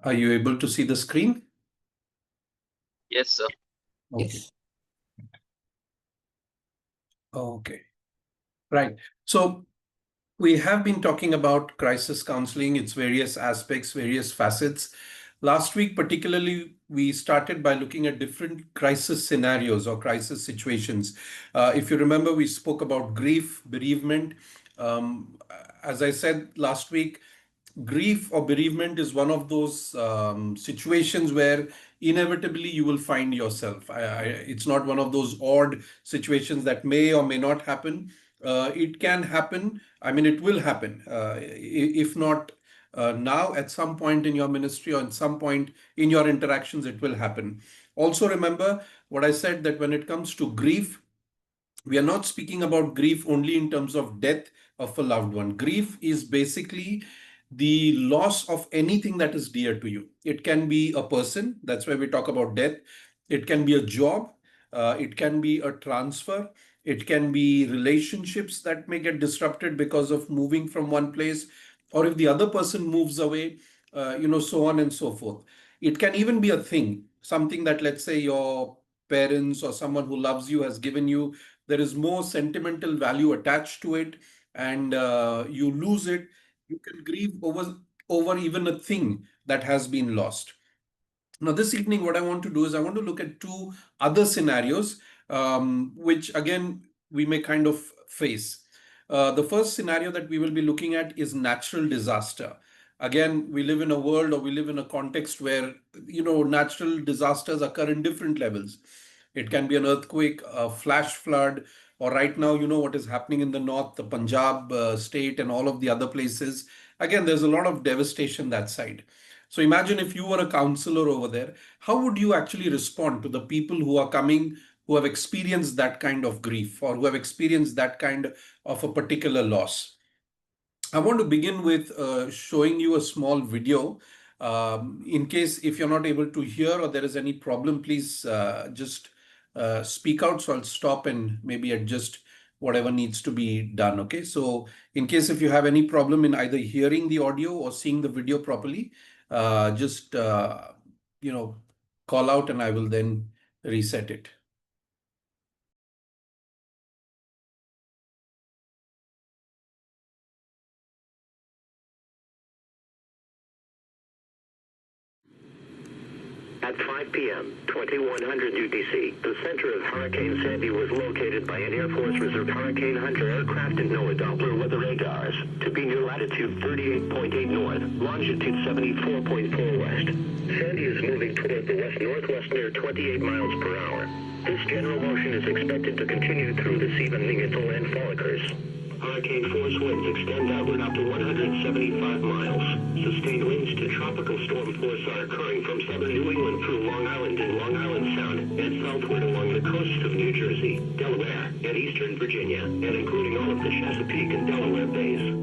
Are you able to see the screen? Yes, sir. Okay. Okay. Right. So we have been talking about crisis counseling, its various aspects, various facets. Last week, particularly, we started by looking at different crisis scenarios or crisis situations. If you remember, we spoke about grief, bereavement. Um, as I said last week, grief or bereavement is one of those situations where inevitably you will find yourself. It's not one of those odd situations that may or may not happen. It can happen. I mean, it will happen. If not now, at some point in your ministry or at some point in your interactions, it will happen. Also, remember what I said, that when it comes to grief, we are not speaking about grief only in terms of death of a loved one. Grief is basically the loss of anything that is dear to you. It can be a person, that's why we talk about death. It can be a job, it can be a transfer, it can be relationships that may get disrupted because of moving from one place, or if the other person moves away, so on and so forth. It can even be a thing, something that, let's say, your parents or someone who loves you has given you. There is more sentimental value attached to it, and you lose it. You can grieve over even a thing that has been lost. Now, this evening, what I want to do is I want to look at two other scenarios, which again we may kind of face. The first scenario that we will be looking at is natural disaster. Again, we live in a world, or we live in a context where natural disasters occur in different levels. It can be an earthquake, a flash flood, or right now, what is happening in the north, the Punjab state, and all of the other places. Again, there's a lot of devastation that side. So imagine if you were a counselor over there, how would you actually respond to the people who are coming, who have experienced that kind of grief or who have experienced that kind of a particular loss? I want to begin with showing you a small video. In case if you're not able to hear or there is any problem, please just speak out. So I'll stop and maybe adjust whatever needs to be done. Okay. So in case if you have any problem in either hearing the audio or seeing the video properly, just call out and I will then reset it. At 5 p.m., 2100 UTC, the center of Hurricane Sandy was located by an Air Force Reserve Hurricane Hunter aircraft and NOAA Doppler weather radars to be near latitude 38.8 north, longitude 74.4 west. Sandy is moving toward the west-northwest near 28 miles per hour. This general motion is expected to continue through this evening until landfall occurs. Hurricane force winds extend outward up to 175 miles. Sustained winds to tropical storm force are occurring from southern New England through Long Island and Long Island Sound and southward along the coasts of New Jersey, Delaware, and eastern Virginia, and including all of the Chesapeake and Delaware bays.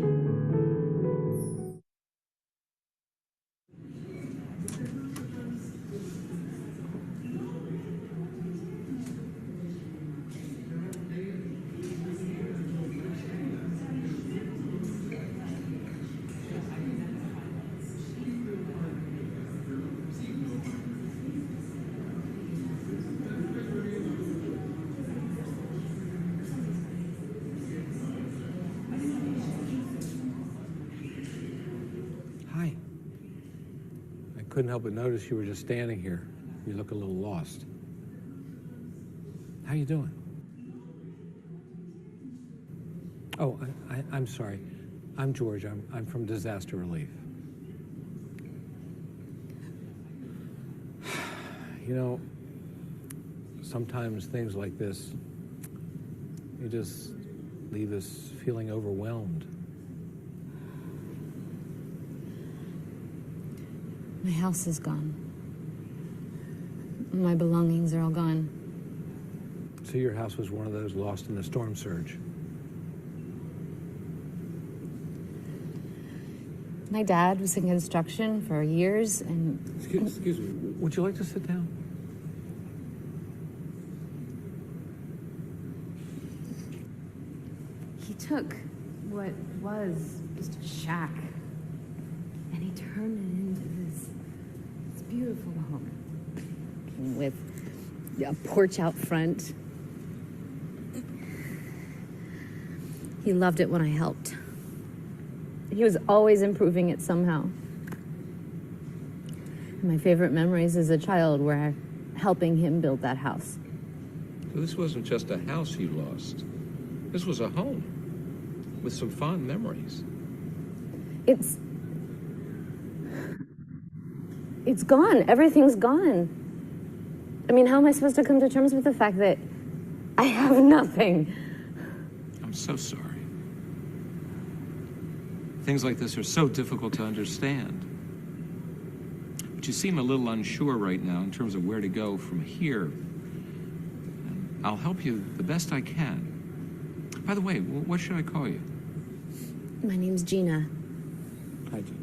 Hi. I couldn't help but notice you were just standing here. You look a little lost. How you doing? Oh, I'm sorry. I'm George. I'm from Disaster Relief. You know, sometimes things like this, you just leave us feeling overwhelmed. My house is gone. My belongings are all gone. So your house was one of those lost in the storm surge? My dad was in construction for years and... Excuse me, would you like to sit down? He took what was just a shack. And he turned it into this beautiful home with a porch out front. He loved it when I helped. He was always improving it somehow. My favorite memories as a child were helping him build that house. So this wasn't just a house you lost. This was a home with some fond memories. It's gone. Everything's gone. I mean, how am I supposed to come to terms with the fact that I have nothing? I'm so sorry. Things like this are so difficult to understand. But you seem a little unsure right now in terms of where to go from here. And I'll help you the best I can. By the way, what should I call you? My name's Gina. Hi, Gina.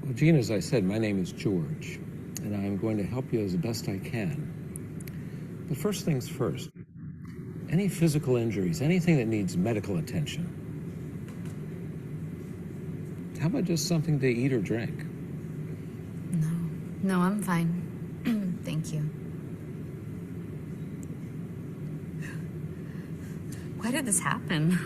Well, Gina, as I said, my name is George, and I'm going to help you as the best I can. But first things first, any physical injuries, anything that needs medical attention, how about just something to eat or drink? No, I'm fine. Thank you. Why did this happen?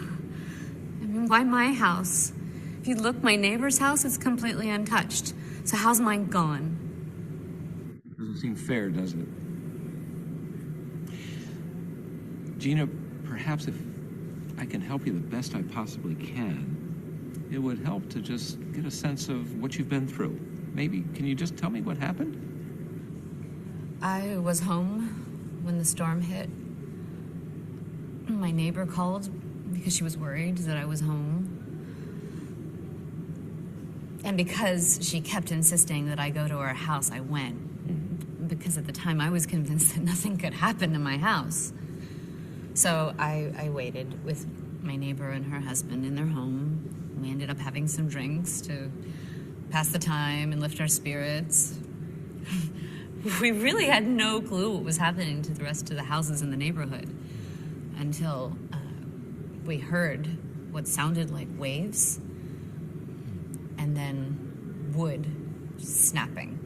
I mean, why my house? If you look, my neighbor's house is completely untouched. So how's mine gone? Doesn't seem fair, does it? Gina, perhaps if I can help you the best I possibly can, it would help to just get a sense of what you've been through. Maybe, can you just tell me what happened? I was home when the storm hit. My neighbor called because she was worried that I was home. And because she kept insisting that I go to her house, I went. Because at the time I was convinced that nothing could happen to my house. So I waited with my neighbor and her husband in their home. We ended up having some drinks to pass the time and lift our spirits. We really had no clue what was happening to the rest of the houses in the neighborhood until we heard what sounded like waves and then wood snapping.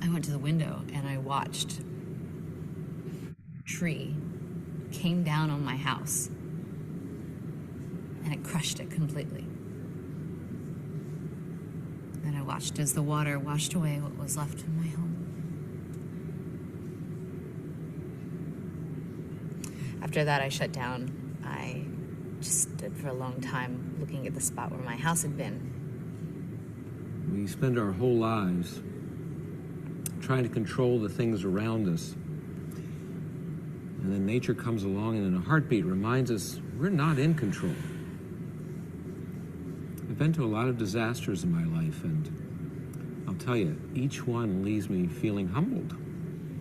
I went to the window and I watched a tree came down on my house and it crushed it completely. Then I watched as the water washed away what was left of my home. After that, I shut down. I just stood for a long time looking at the spot where my house had been. We spend our whole lives trying to control the things around us. And then nature comes along and in a heartbeat reminds us we're not in control. I've been to a lot of disasters in my life, and I'll tell you, each one leaves me feeling humbled.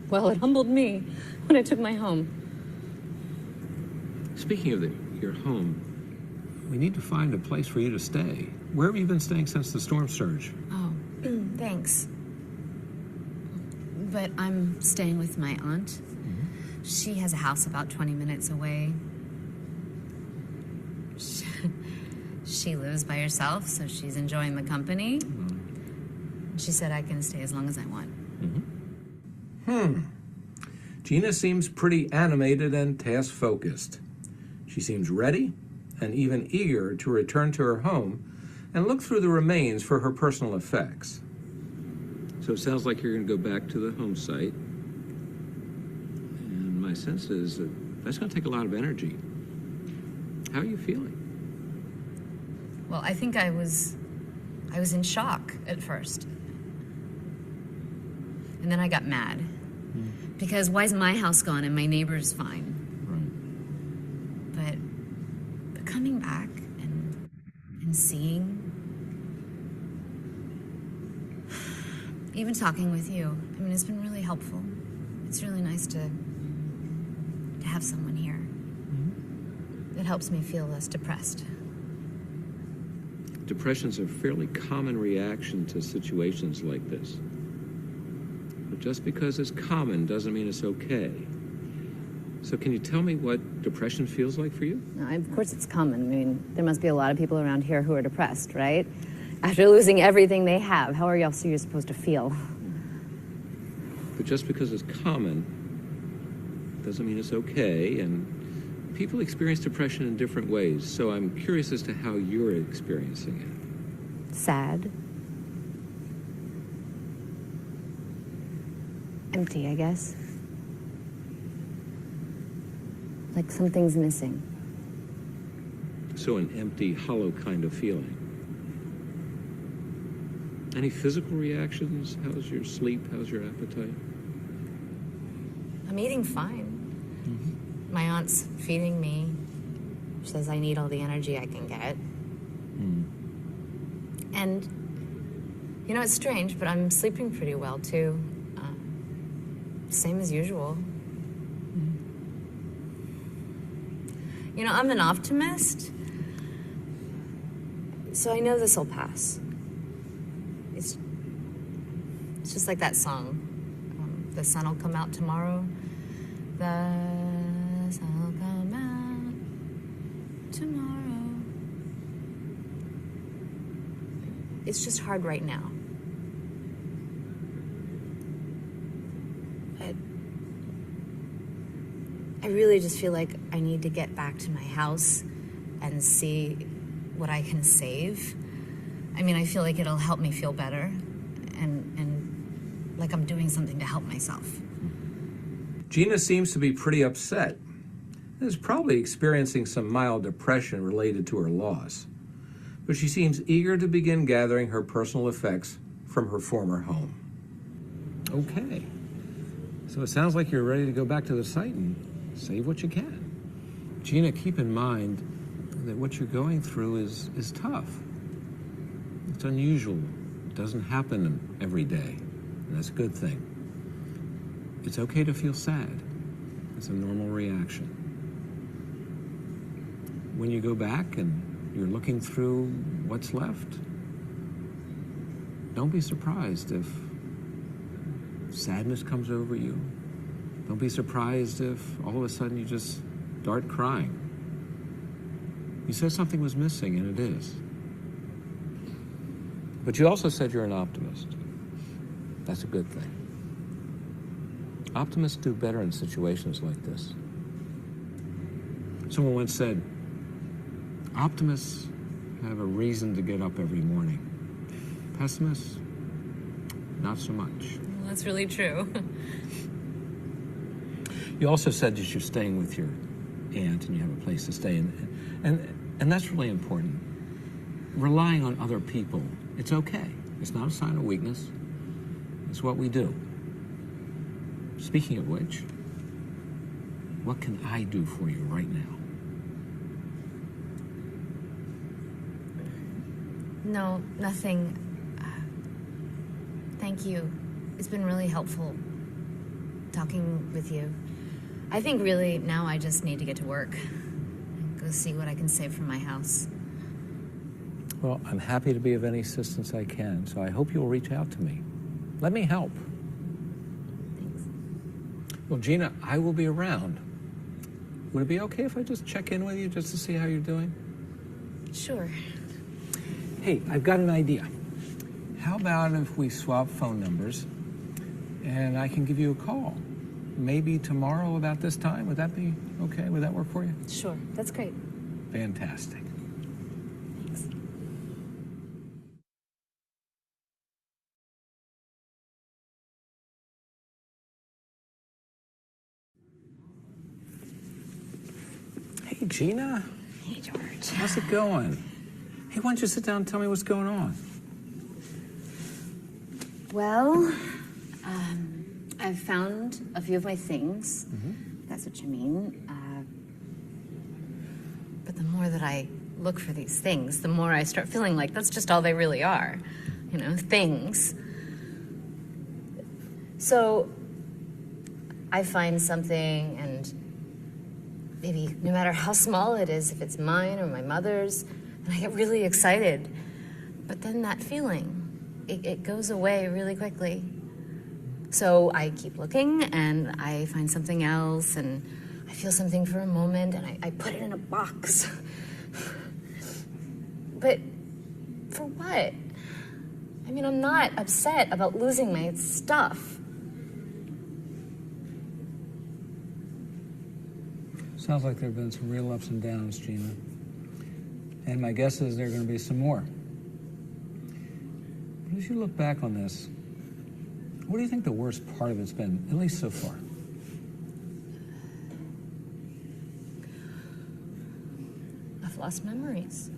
Well, it humbled me when I took my home. Speaking of your home, we need to find a place for you to stay. Where have you been staying since the storm surge? Oh, thanks. But I'm staying with my aunt. Mm-hmm. She has a house about 20 minutes away. She lives by herself, so she's enjoying the company. Mm-hmm. She said I can stay as long as I want. Mm-hmm. Gina seems pretty animated and task-focused. She seems ready and even eager to return to her home and look through the remains for her personal effects. So it sounds like you're going to go back to the home site. And my sense is that that's going to take a lot of energy. How are you feeling? Well, I think I was in shock at first. And then I got mad. Because why is my house gone and my neighbor's fine? Right. But coming back and seeing, even talking with you, I mean, it's been really helpful. It's really nice to have someone here. Mm-hmm. It helps me feel less depressed. Depression's a fairly common reaction to situations like this. But just because it's common doesn't mean it's okay. So can you tell me what depression feels like for you? No, of course it's common. I mean, there must be a lot of people around here who are depressed, right? After losing everything they have, how are you supposed to feel? But just because it's common doesn't mean it's okay, and people experience depression in different ways, so I'm curious as to how you're experiencing it. Sad. Empty, I guess. Like something's missing. So an empty, hollow kind of feeling. Any physical reactions? How's your sleep? How's your appetite? I'm eating fine. My aunt's feeding me. She says I need all the energy I can get. And, you know, it's strange, but I'm sleeping pretty well, too. Same as usual. You know, I'm an optimist, so I know this will pass. It's just like that song. The sun will come out tomorrow. The sun will come out tomorrow. It's just hard right now. I really just feel like I need to get back to my house and see what I can save. I mean, I feel like it'll help me feel better and like I'm doing something to help myself. Gina seems to be pretty upset and is probably experiencing some mild depression related to her loss. But she seems eager to begin gathering her personal effects from her former home. Okay. So it sounds like you're ready to go back to the site and save what you can. Gina, keep in mind that what you're going through is tough. It's unusual. It doesn't happen every day, and that's a good thing. It's okay to feel sad. It's a normal reaction. When you go back and you're looking through what's left, don't be surprised if sadness comes over you. Don't be surprised if all of a sudden you just start crying. You said something was missing, and it is. But you also said you're an optimist. That's a good thing. Optimists do better in situations like this. Someone once said, optimists have a reason to get up every morning. Pessimists, not so much. Well, that's really true. You also said that you're staying with your aunt and you have a place to stay in. And that's really important. Relying on other people, it's okay. It's not a sign of weakness. It's what we do. Speaking of which, what can I do for you right now? No, nothing. Thank you. It's been really helpful talking with you. I think really now I just need to get to work. Go see what I can save from my house. Well, I'm happy to be of any assistance I can, so I hope you'll reach out to me. Let me help. Thanks. Well, Gina, I will be around. Would it be okay if I just check in with you just to see how you're doing? Sure. Hey, I've got an idea. How about if we swap phone numbers and I can give you a call? Maybe tomorrow about this time? Would that be okay? Would that work for you? Sure. That's great. Fantastic. Thanks. Hey, Gina. Hey, George. How's it going? Hey, why don't you sit down and tell me what's going on? Well, I've found a few of my things. If that's what you mean. But the more that I look for these things, the more I start feeling like that's just all they really are. You know, things. So I find something, and maybe no matter how small it is, if it's mine or my mother's, and I get really excited. But then that feeling, it goes away really quickly. So I keep looking, and I find something else, and I feel something for a moment and I put it in a box. But for what? I mean, I'm not upset about losing my stuff. Sounds like there have been some real ups and downs, Gina. And my guess is there are going to be some more. But as you look back on this, what do you think the worst part of it's been, at least so far? I've lost memories.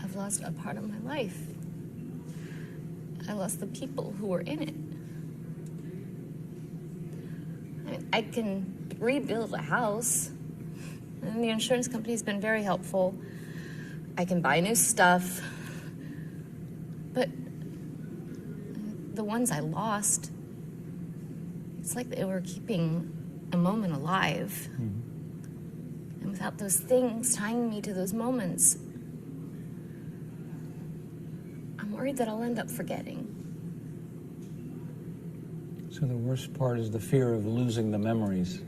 I've lost a part of my life. I lost the people who were in it. I mean, I can rebuild a house, and the insurance company's been very helpful. I can buy new stuff, but the ones I lost, it's like they were keeping a moment alive. And without those things tying me to those moments, I'm worried that I'll end up forgetting. So the worst part is the fear of losing the memories.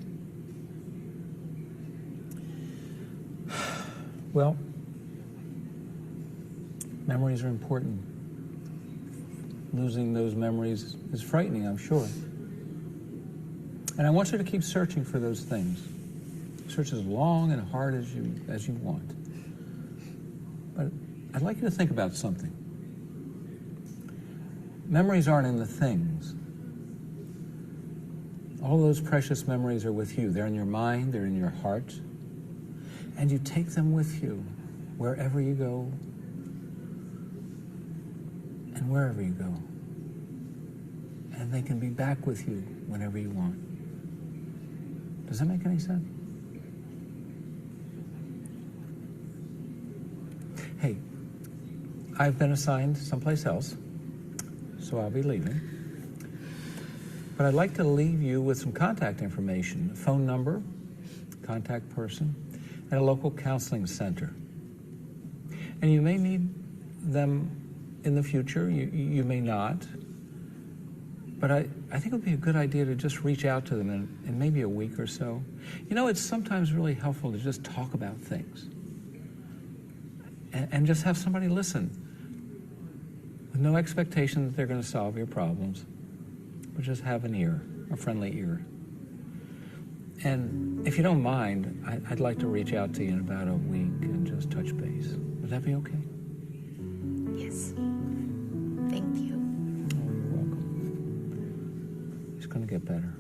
Well, memories are important. Losing those memories is frightening, I'm sure. And I want you to keep searching for those things. Search as long and hard as you want. But I'd like you to think about something. Memories aren't in the things. All those precious memories are with you. They're in your mind, they're in your heart. And you take them with you wherever you go and wherever you go. And they can be back with you whenever you want. Does that make any sense? Hey, I've been assigned someplace else, so I'll be leaving. But I'd like to leave you with some contact information, a phone number, contact person, and a local counseling center. And you may need them in the future, you may not. But I think it would be a good idea to just reach out to them in maybe a week or so. You know, it's sometimes really helpful to just talk about things. And just have somebody listen. With no expectation that they're going to solve your problems. But just have an ear, a friendly ear. And if you don't mind, I'd like to reach out to you in about a week and just touch base. Would that be okay? Yes. Thank you. Oh, you're welcome. It's going to get better.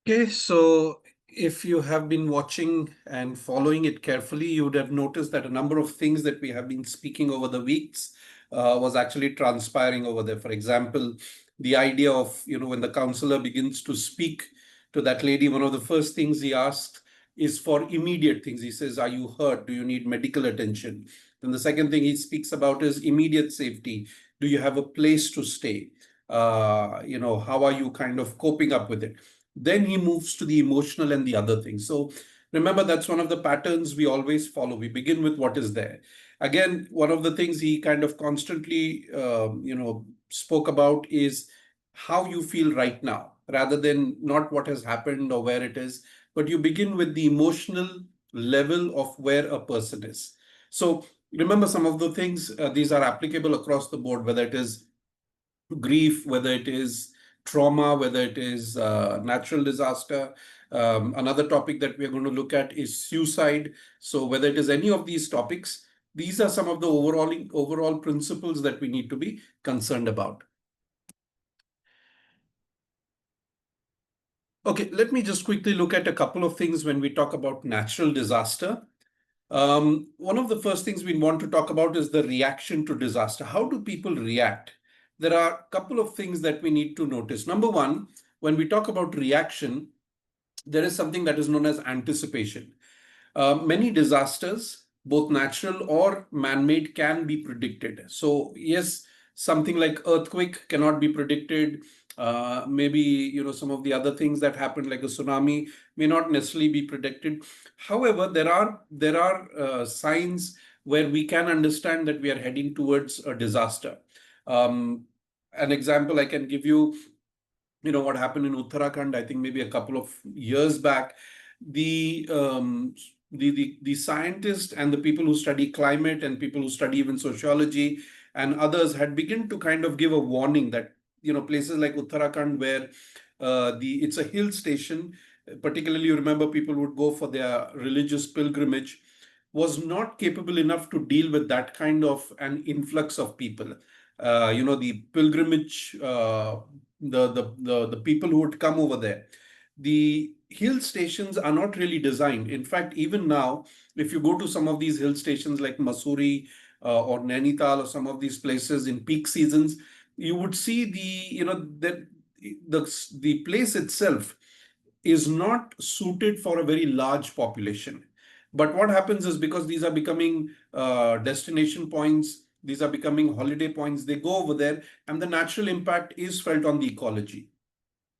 Okay, so if you have been watching and following it carefully, you would have noticed that a number of things that we have been speaking over the weeks was actually transpiring over there. For example, the idea of, when the counselor begins to speak to that lady, one of the first things he asks is for immediate things. He says, are you hurt? Do you need medical attention? Then the second thing he speaks about is immediate safety. Do you have a place to stay? How are you kind of coping up with it? Then he moves to the emotional and the other things. So remember, that's one of the patterns we always follow. We begin with what is there. Again, one of the things he kind of constantly, spoke about is how you feel right now, rather than not what has happened or where it is, but you begin with the emotional level of where a person is. So remember some of the things, these are applicable across the board, whether it is grief, whether it is trauma, whether it is natural disaster. Another topic that we're going to look at is suicide. So whether it is any of these topics, these are some of the overall principles that we need to be concerned about. Okay, let me just quickly look at a couple of things when we talk about natural disaster. One of the first things we want to talk about is the reaction to disaster. How do people react? There are a couple of things that we need to notice. Number one, when we talk about reaction, there is something that is known as anticipation. Many disasters, both natural or man-made, can be predicted. So yes, something like earthquake cannot be predicted. Maybe some of the other things that happened, like a tsunami, may not necessarily be predicted. However, there are signs where we can understand that we are heading towards a disaster. Um, an example I can give you, what happened in Uttarakhand, I think maybe a couple of years back. The the scientists and the people who study climate and people who study even sociology and others had begun to kind of give a warning that places like Uttarakhand, where the it's a hill station, particularly, you remember, people would go for their religious pilgrimage, was not capable enough to deal with that kind of an influx of people. The pilgrimage, the people who would come over there. The hill stations are not really designed. In fact, even now, if you go to some of these hill stations like Masuri or Nainital or some of these places in peak seasons, you would see the place itself is not suited for a very large population. But what happens is, because these are becoming destination points, these are becoming holiday points, they go over there, and the natural impact is felt on the ecology.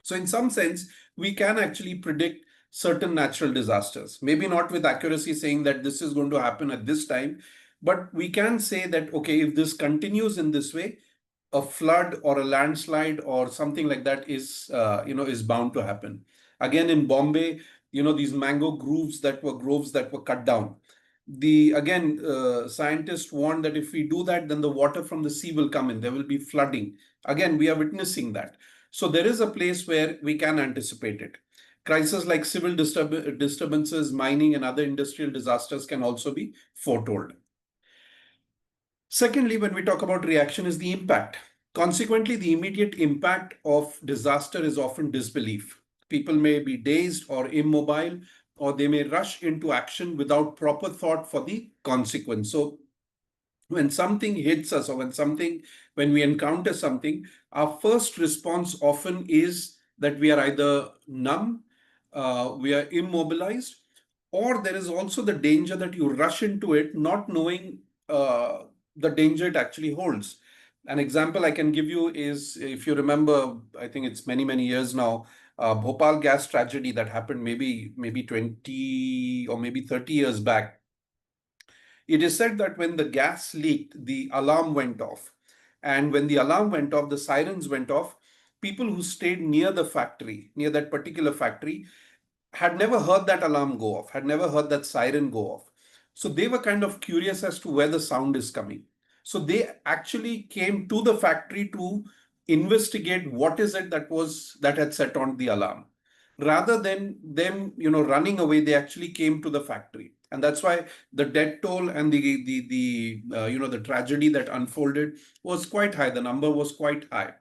So, in some sense, we can actually predict certain natural disasters. Maybe not with accuracy saying that this is going to happen at this time, but we can say that, okay, if this continues in this way, a flood or a landslide or something like that is bound to happen. Again, in Bombay, these mango groves that were cut down. The again Scientists warned that if we do that, then the water from the sea will come in. There will be flooding. Again, we are witnessing that. So there is a place where we can anticipate it. Crises like disturbances, mining, and other industrial disasters can also be foretold. Secondly, when we talk about reaction, is the impact. Consequently, the immediate impact of disaster is often disbelief. People may be dazed or immobile, or they may rush into action without proper thought for the consequence. So, when something hits us, or when we encounter something, our first response often is that we are either numb, we are immobilized, or there is also the danger that you rush into it not knowing the danger it actually holds. An example I can give you is, if you remember, I think it's many, many years now, Bhopal gas tragedy that happened maybe 20 or maybe 30 years back. It is said that when the gas leaked, the alarm went off. And when the alarm went off, the sirens went off. People who stayed near the factory, near that particular factory, had never heard that alarm go off, had never heard that siren go off. So they were kind of curious as to where the sound is coming. So they actually came to the factory to investigate what is it that had set on the alarm. Rather than them, running away, they actually came to the factory. And that's why the death toll and the tragedy that unfolded was quite high. The number was quite high.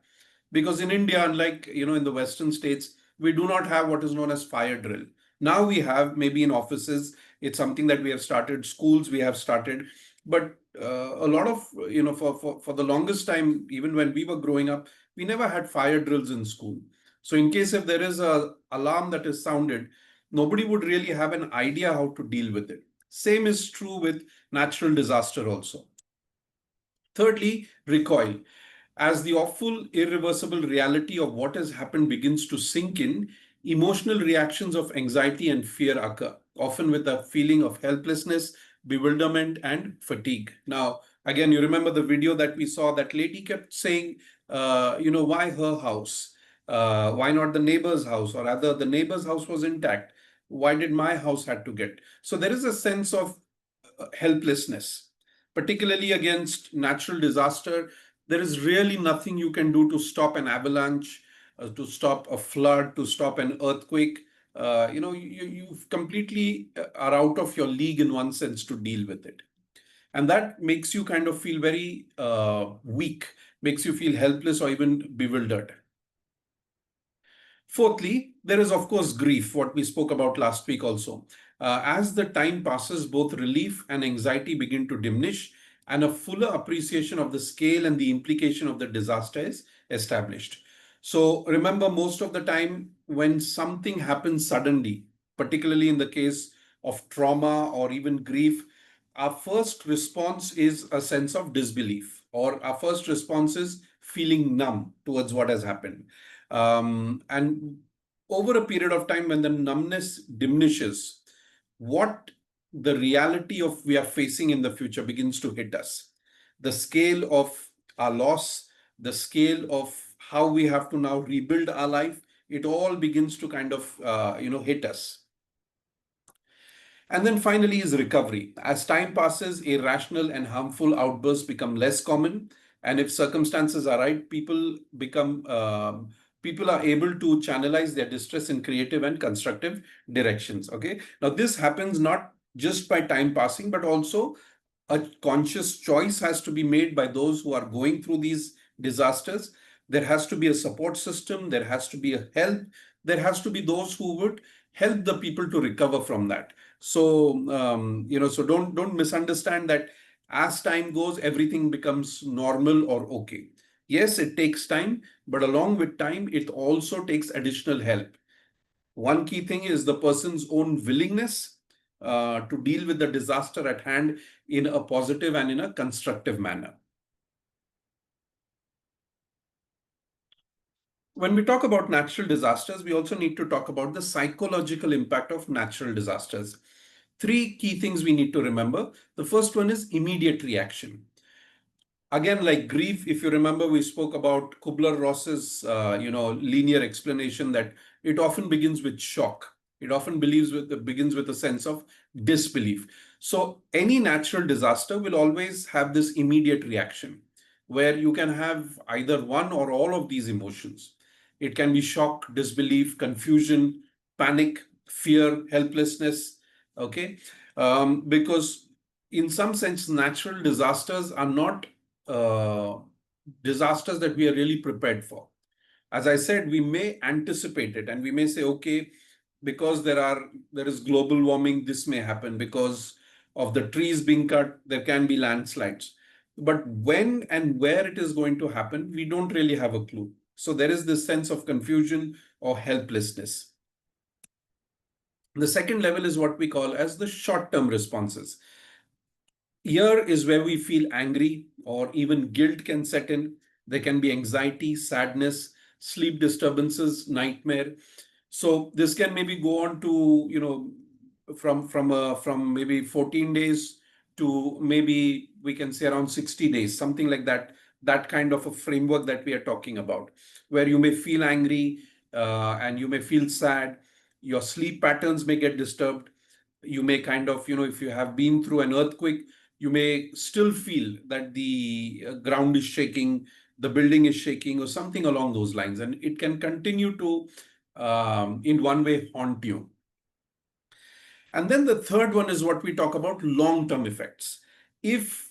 Because in India, unlike in the Western states, we do not have what is known as fire drill. Now we have, maybe in offices, it's something that we have started. Schools we have started, but a lot of for the longest time, even when we were growing up, we never had fire drills in school. So in case if there is a alarm that is sounded, nobody would really have an idea how to deal with it. Same is true with natural disaster also. Thirdly, recoil. As the awful, irreversible reality of what has happened begins to sink in, emotional reactions of anxiety and fear occur, often with a feeling of helplessness, bewilderment, and fatigue. Now, again, you remember the video that we saw, that lady kept saying, why her house? Why not the neighbor's house? Or rather, the neighbor's house was intact. Why did my house had to get? So there is a sense of helplessness, particularly against natural disaster. There is really nothing you can do to stop an avalanche, to stop a flood, to stop an earthquake. You completely are out of your league in one sense to deal with it. And that makes you kind of feel very weak, makes you feel helpless or even bewildered. Fourthly, there is, of course, grief, what we spoke about last week also. As the time passes, both relief and anxiety begin to diminish, and a fuller appreciation of the scale and the implication of the disaster is established. So, remember, most of the time, when something happens suddenly, particularly in the case of trauma or even grief, our first response is a sense of disbelief, or our first response is feeling numb towards what has happened. And over a period of time, when the numbness diminishes, what the reality of we are facing in the future begins to hit us. The scale of our loss, the scale of how we have to now rebuild our life, it all begins to kind of hit us. And then finally is recovery. As time passes, irrational and harmful outbursts become less common. And if circumstances are right, people are able to channelize their distress in creative and constructive directions. Okay. Now this happens not just by time passing, but also a conscious choice has to be made by those who are going through these disasters. There has to be a support system. There has to be a help. There has to be those who would help the people to recover from that. So so don't misunderstand that as time goes, everything becomes normal or okay. Yes, it takes time, but along with time, it also takes additional help. One key thing is the person's own willingness to deal with the disaster at hand in a positive and in a constructive manner. When we talk about natural disasters, we also need to talk about the psychological impact of natural disasters. Three key things we need to remember. The first one is immediate reaction. Again, like grief, if you remember, we spoke about Kubler-Ross's linear explanation that it often begins with shock. It often begins with a sense of disbelief. So any natural disaster will always have this immediate reaction where you can have either one or all of these emotions. It can be shock, disbelief, confusion, panic, fear, helplessness. Okay, because in some sense, natural disasters are not uh, disasters that we are really prepared for. As I said, we may anticipate it and we may say, okay, because there is global warming, this may happen. Because of the trees being cut, there can be landslides. But when and where it is going to happen, we don't really have a clue. So there is this sense of confusion or helplessness. The second level is what we call as the short-term responses. Here is where we feel angry or even guilt can set in. There can be anxiety, sadness, sleep disturbances, nightmare. So this can maybe go on to, from maybe 14 days to maybe we can say around 60 days, something like that. That kind of a framework that we are talking about, where you may feel angry and you may feel sad. Your sleep patterns may get disturbed. You may kind of, if you have been through an earthquake, you may still feel that the ground is shaking, the building is shaking, or something along those lines. And it can continue to, in one way, haunt you. And then the third one is what we talk about long-term effects. If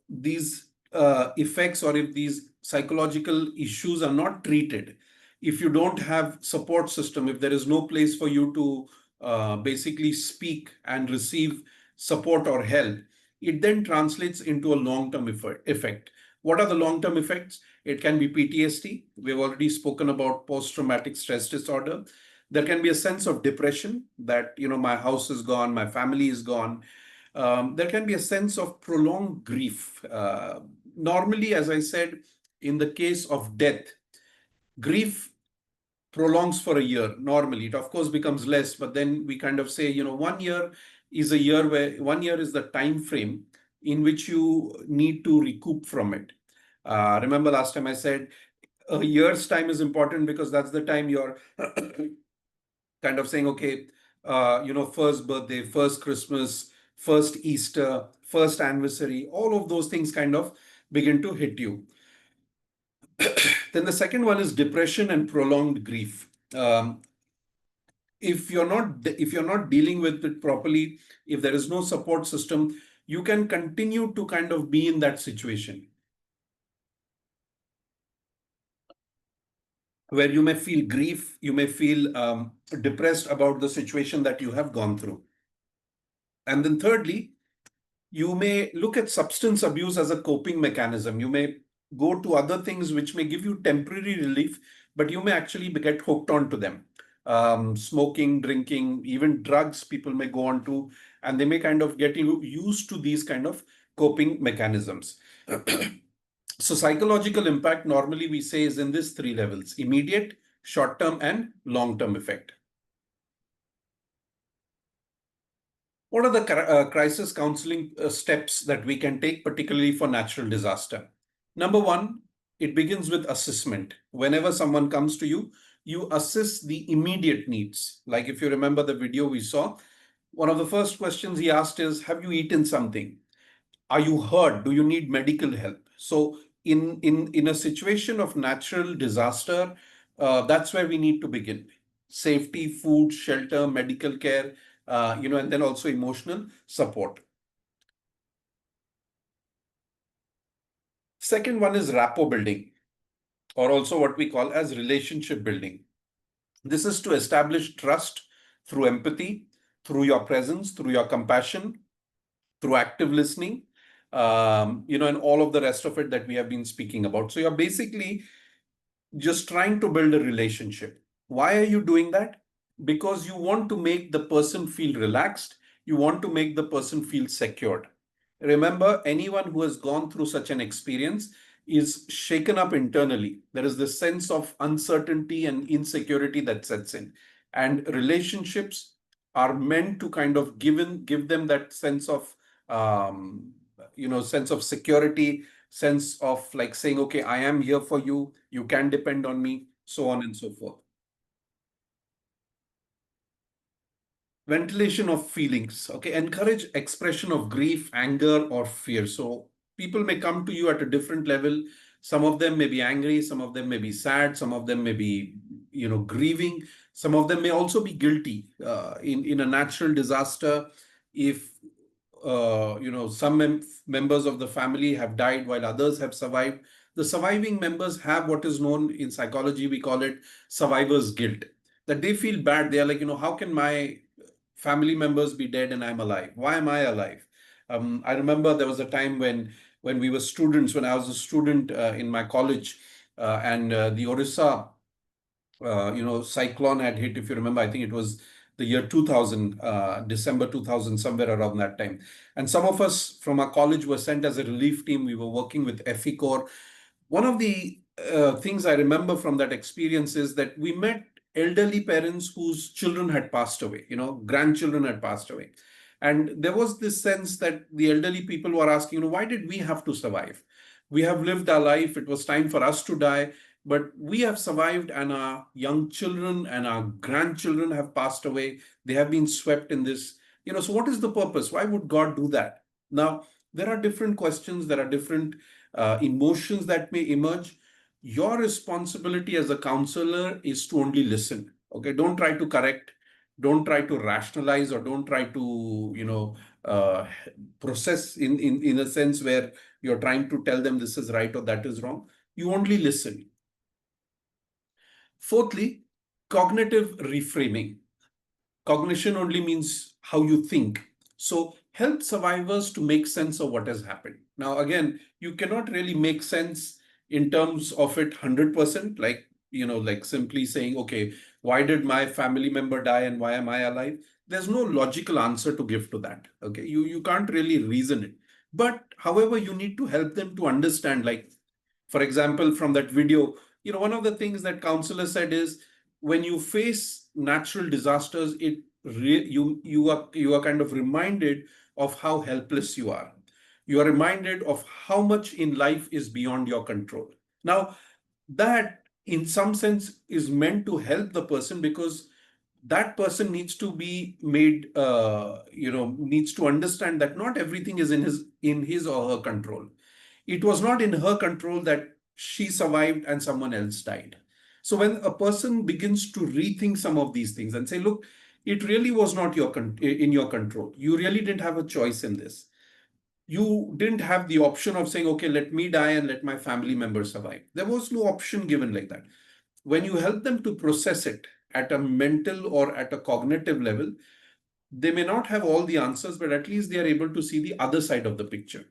these effects or if these psychological issues are not treated, if you don't have support system, if there is no place for you to basically speak and receive support or help, it then translates into a long-term effect. What are the long-term effects? It can be PTSD. We've already spoken about post-traumatic stress disorder. There can be a sense of depression that, my house is gone, my family is gone. There can be a sense of prolonged grief. Normally, as I said, in the case of death, grief prolongs for a year. Normally, it of course becomes less, but then we kind of say, 1 year is a year where 1 year is the time frame in which you need to recoup from it. Remember last time I said a year's time is important because that's the time you're kind of saying, okay, first birthday, first Christmas, first Easter, first anniversary, all of those things kind of begin to hit you. Then the second one is depression and prolonged grief. If you're not dealing with it properly, if there is no support system, you can continue to kind of be in that situation where you may feel grief, you may feel depressed about the situation that you have gone through. And then thirdly, you may look at substance abuse as a coping mechanism. You may go to other things which may give you temporary relief, but you may actually get hooked onto them. Smoking, drinking, even drugs, people may go on to, and they may kind of get used to these kind of coping mechanisms. So psychological impact normally we say is in these three levels: immediate, short-term and long-term effect. What are the crisis counseling steps that we can take, particularly for natural disaster? Number one, it begins with assessment. Whenever someone comes to you, you assess the immediate needs. Like if you remember the video we saw, one of the first questions he asked is, have you eaten something? Are you hurt? Do you need medical help? So in a situation of natural disaster, that's where we need to begin. Safety, food, shelter, medical care, and then also emotional support. Second one is rapport building, or also what we call as relationship building. This is to establish trust through empathy, through your presence, through your compassion, through active listening, and all of the rest of it that we have been speaking about. So you're basically just trying to build a relationship. Why are you doing that? Because you want to make the person feel relaxed. You want to make the person feel secured. Remember, anyone who has gone through such an experience is shaken up internally. There is this sense of uncertainty and insecurity that sets in. And relationships are meant to kind of give them that sense of sense of security, sense of like saying, okay, I am here for you, you can depend on me, so on and so forth. Ventilation of feelings. Okay, encourage expression of grief, anger, or fear. So people may come to you at a different level. Some of them may be angry, some of them may be sad, some of them may be, grieving. Some of them may also be guilty. In a natural disaster, if some members of the family have died while others have survived, the surviving members have what is known in psychology, we call it survivor's guilt. That they feel bad. They are like, how can my family members be dead and I'm alive? Why am I alive? I remember there was a time when we were students, when I was a student in my college, and the Orissa, cyclone had hit. If you remember, I think it was the year 2000, December 2000, somewhere around that time. And some of us from our college were sent as a relief team. We were working with FE Corps. One of the things I remember from that experience is that we met elderly parents whose children had passed away, grandchildren had passed away. And there was this sense that the elderly people were asking, why did we have to survive? We have lived our life. It was time for us to die, but we have survived, and our young children and our grandchildren have passed away. They have been swept in this. So what is the purpose? Why would God do that? Now, there are different questions. There are different emotions that may emerge. Your responsibility as a counselor is to only listen. Okay, don't try to correct, don't try to rationalize, or don't try to process in a sense where you're trying to tell them this is right or that is wrong. You only listen. Fourthly, cognitive reframing. Cognition only means how you think. So help survivors to make sense of what has happened. Now, again, you cannot really make sense in terms of it 100%, like simply saying, okay, why did my family member die and why am I alive? There's no logical answer to give to that. Okay, you can't really reason it. But however, you need to help them to understand, like, for example, from that video, one of the things that counselor said is, when you face natural disasters, you are kind of reminded of how helpless you are. You are reminded of how much in life is beyond your control. Now, that in some sense is meant to help the person, because that person needs to be made, needs to understand that not everything is in his or her control. It was not in her control that she survived and someone else died. So when a person begins to rethink some of these things and say, look, it really was not in your control. You really didn't have a choice in this. You didn't have the option of saying, okay, let me die and let my family members survive. There was no option given like that. When you help them to process it at a mental or at a cognitive level, they may not have all the answers, but at least they are able to see the other side of the picture.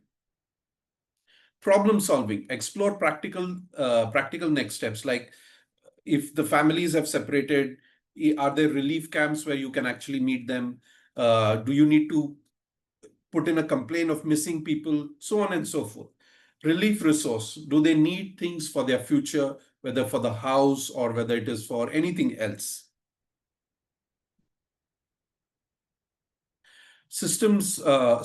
Problem solving. Explore practical next steps. Like, if the families have separated, are there relief camps where you can actually meet them? Do you need to put in a complaint of missing people? So on and so forth. Relief resource. Do they need things for their future? whether for the house or whether it is for anything else. Systems,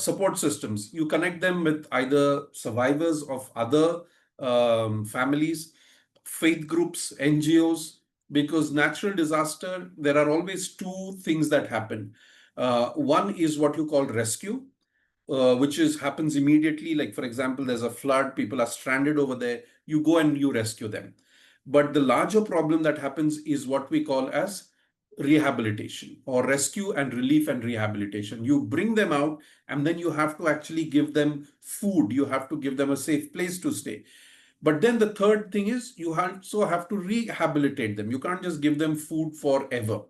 support systems, you connect them with either survivors of other families, faith groups, NGOs, because natural disaster, there are always two things that happen. One is what you call rescue, which happens immediately. Like, for example, there's a flood, people are stranded over there, you go and you rescue them. But the larger problem that happens is what we call as rehabilitation, or rescue and relief and rehabilitation. You bring them out and then you have to actually give them food, you have to give them a safe place to stay. But then the third thing is you also have to rehabilitate them. You can't just give them food forever.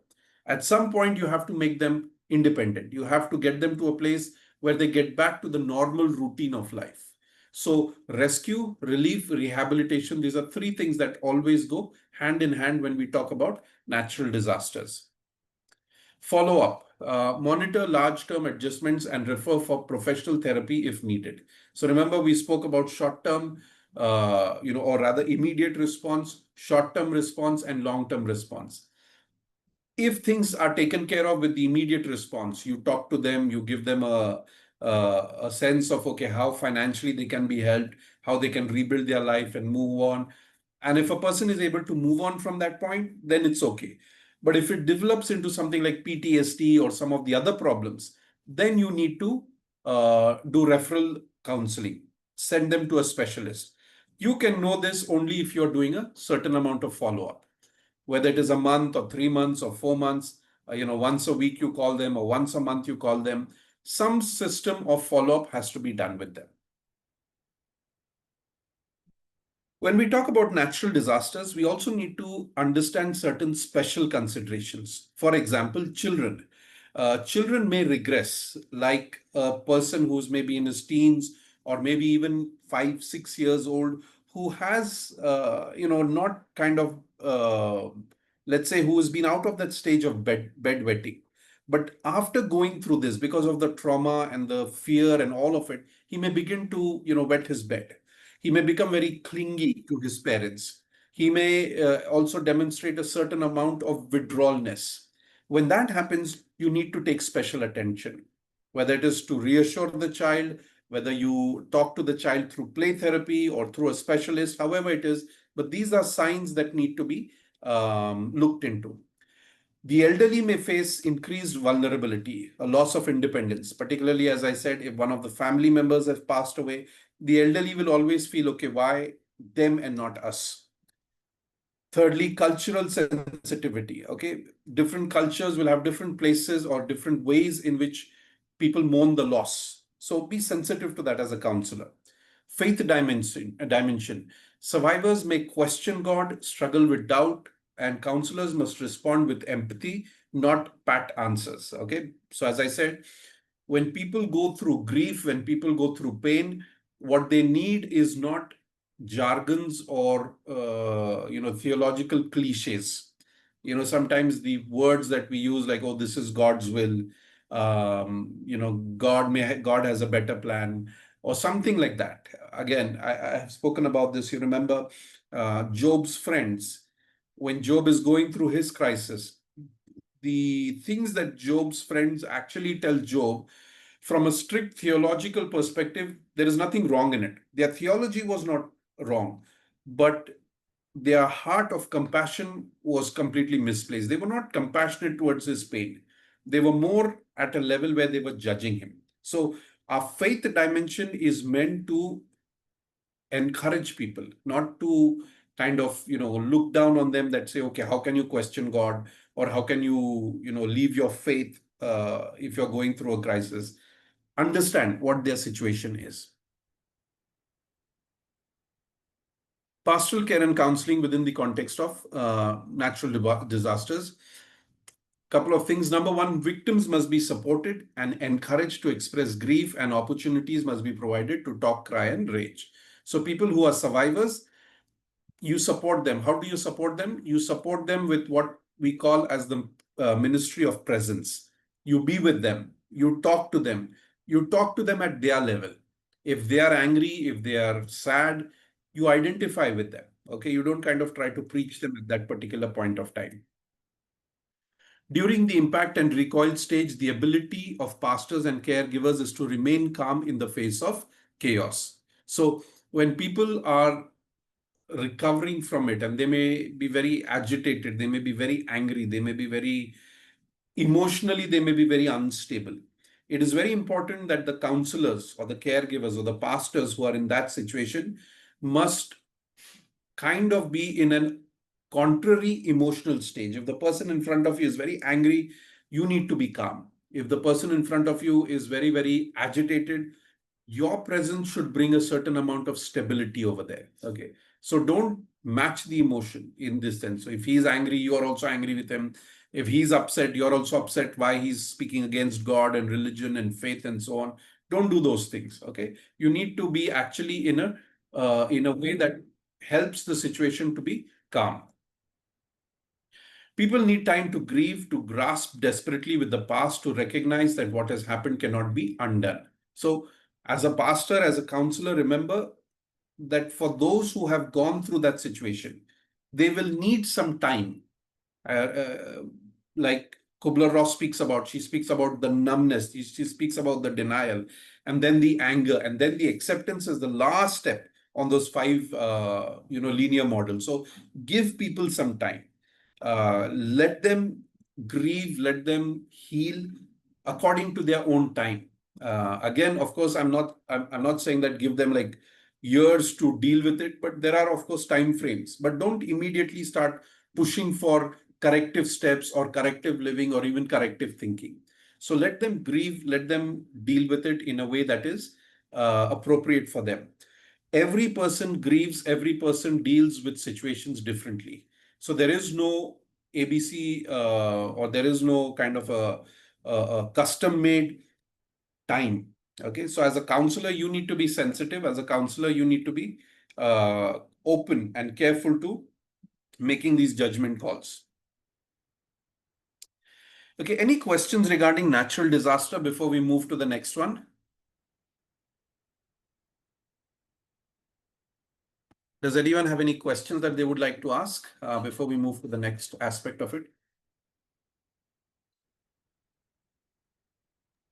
At some point, you have to make them independent. You have to get them to a place where they get back to the normal routine of life. So rescue, relief, rehabilitation, these are three things that always go hand in hand when we talk about natural disasters. Follow up, monitor large-term adjustments and refer for professional therapy if needed. So remember, we spoke about short-term, or rather immediate response, short-term response, and long-term response. If things are taken care of with the immediate response, you talk to them, you give them a sense of, okay, how financially they can be helped, how they can rebuild their life and move on. And if a person is able to move on from that point, then it's okay. But if it develops into something like PTSD or some of the other problems, then you need to do referral counseling, send them to a specialist. You can know this only if you're doing a certain amount of follow-up, whether it is a month or 3 months or 4 months, once a week you call them or once a month you call them. Some system of follow-up has to be done with them. When we talk about natural disasters, we also need to understand certain special considerations. For example, children. Children may regress, like a person who's maybe in his teens or maybe even 5, 6 years old, who has, not kind of, let's say, who has been out of that stage of bedwetting. But after going through this, because of the trauma and the fear and all of it, he may begin to, wet his bed. He may become very clingy to his parents. He may also demonstrate a certain amount of withdrawalness. When that happens, you need to take special attention, whether it is to reassure the child, whether you talk to the child through play therapy or through a specialist, however it is. But these are signs that need to be looked into. The elderly may face increased vulnerability, a loss of independence, particularly, as I said, if one of the family members has passed away, the elderly will always feel, okay, why them and not us? Thirdly, cultural sensitivity. Okay, different cultures will have different places or different ways in which people mourn the loss. So be sensitive to that as a counselor. Faith dimension. Survivors may question God, struggle with doubt, and counselors must respond with empathy, not pat answers. Okay, so as I said, when people go through grief, when people go through pain, what they need is not jargons or theological cliches. Sometimes the words that we use, like, oh, this is God's will, God has a better plan, or something like that. Again, I have spoken about this. You remember Job's friends, when Job is going through his crisis, the things that Job's friends actually tell Job, from a strict theological perspective, there is nothing wrong in it. Their theology was not wrong, but their heart of compassion was completely misplaced. They were not compassionate towards his pain. They were more at a level where they were judging him. So our faith dimension is meant to encourage people, not to kind of, look down on them, that say, okay, how can you question God, or how can you, leave your faith if you're going through a crisis? Understand what their situation is. Pastoral care and counseling within the context of natural disasters. Couple of things. Number one, victims must be supported and encouraged to express grief, and opportunities must be provided to talk, cry, and rage. So people who are survivors, you support them. How do you support them? You support them with what we call as the ministry of presence. You be with them. You talk to them. You talk to them at their level. If they are angry, if they are sad, you identify with them. Okay, you don't kind of try to preach them at that particular point of time. During the impact and recoil stage, the ability of pastors and caregivers is to remain calm in the face of chaos. So when people are recovering from it, and they may be very agitated, they may be very angry, they may be very emotionally, they may be very unstable. It is very important that the counselors or the caregivers or the pastors who are in that situation must kind of be in an contrary emotional stage. If the person in front of you is very angry, you need to be calm. If the person in front of you is very, very agitated, your presence should bring a certain amount of stability over there. Okay. So don't match the emotion in this sense. So if he's angry, you are also angry with him. If he's upset, you're also upset why he's speaking against God and religion and faith and so on. Don't do those things. Okay. You need to be actually in a way that helps the situation to be calm. People need time to grieve, to grasp desperately with the past, to recognize that what has happened cannot be undone. So, as a pastor, as a counselor, remember that for those who have gone through that situation, they will need some time. Like Kubler-Ross speaks about, she speaks about the numbness, she speaks about the denial, and then the anger, and then the acceptance is the last step on those five, linear models. So give people some time. Let them grieve, let them heal according to their own time. Again, of course, I'm not saying that give them like years to deal with it, but there are of course time frames. But don't immediately start pushing for corrective steps or corrective living or even corrective thinking. So let them grieve, let them deal with it in a way that is appropriate for them. Every person grieves, every person deals with situations differently. So there is no ABC or there is no kind of a custom made time. Okay, so as a counselor, you need to be sensitive. As a counselor, you need to be open and careful to making these judgment calls. Okay, any questions regarding natural disaster before we move to the next one? Does anyone have any questions that they would like to ask before we move to the next aspect of it?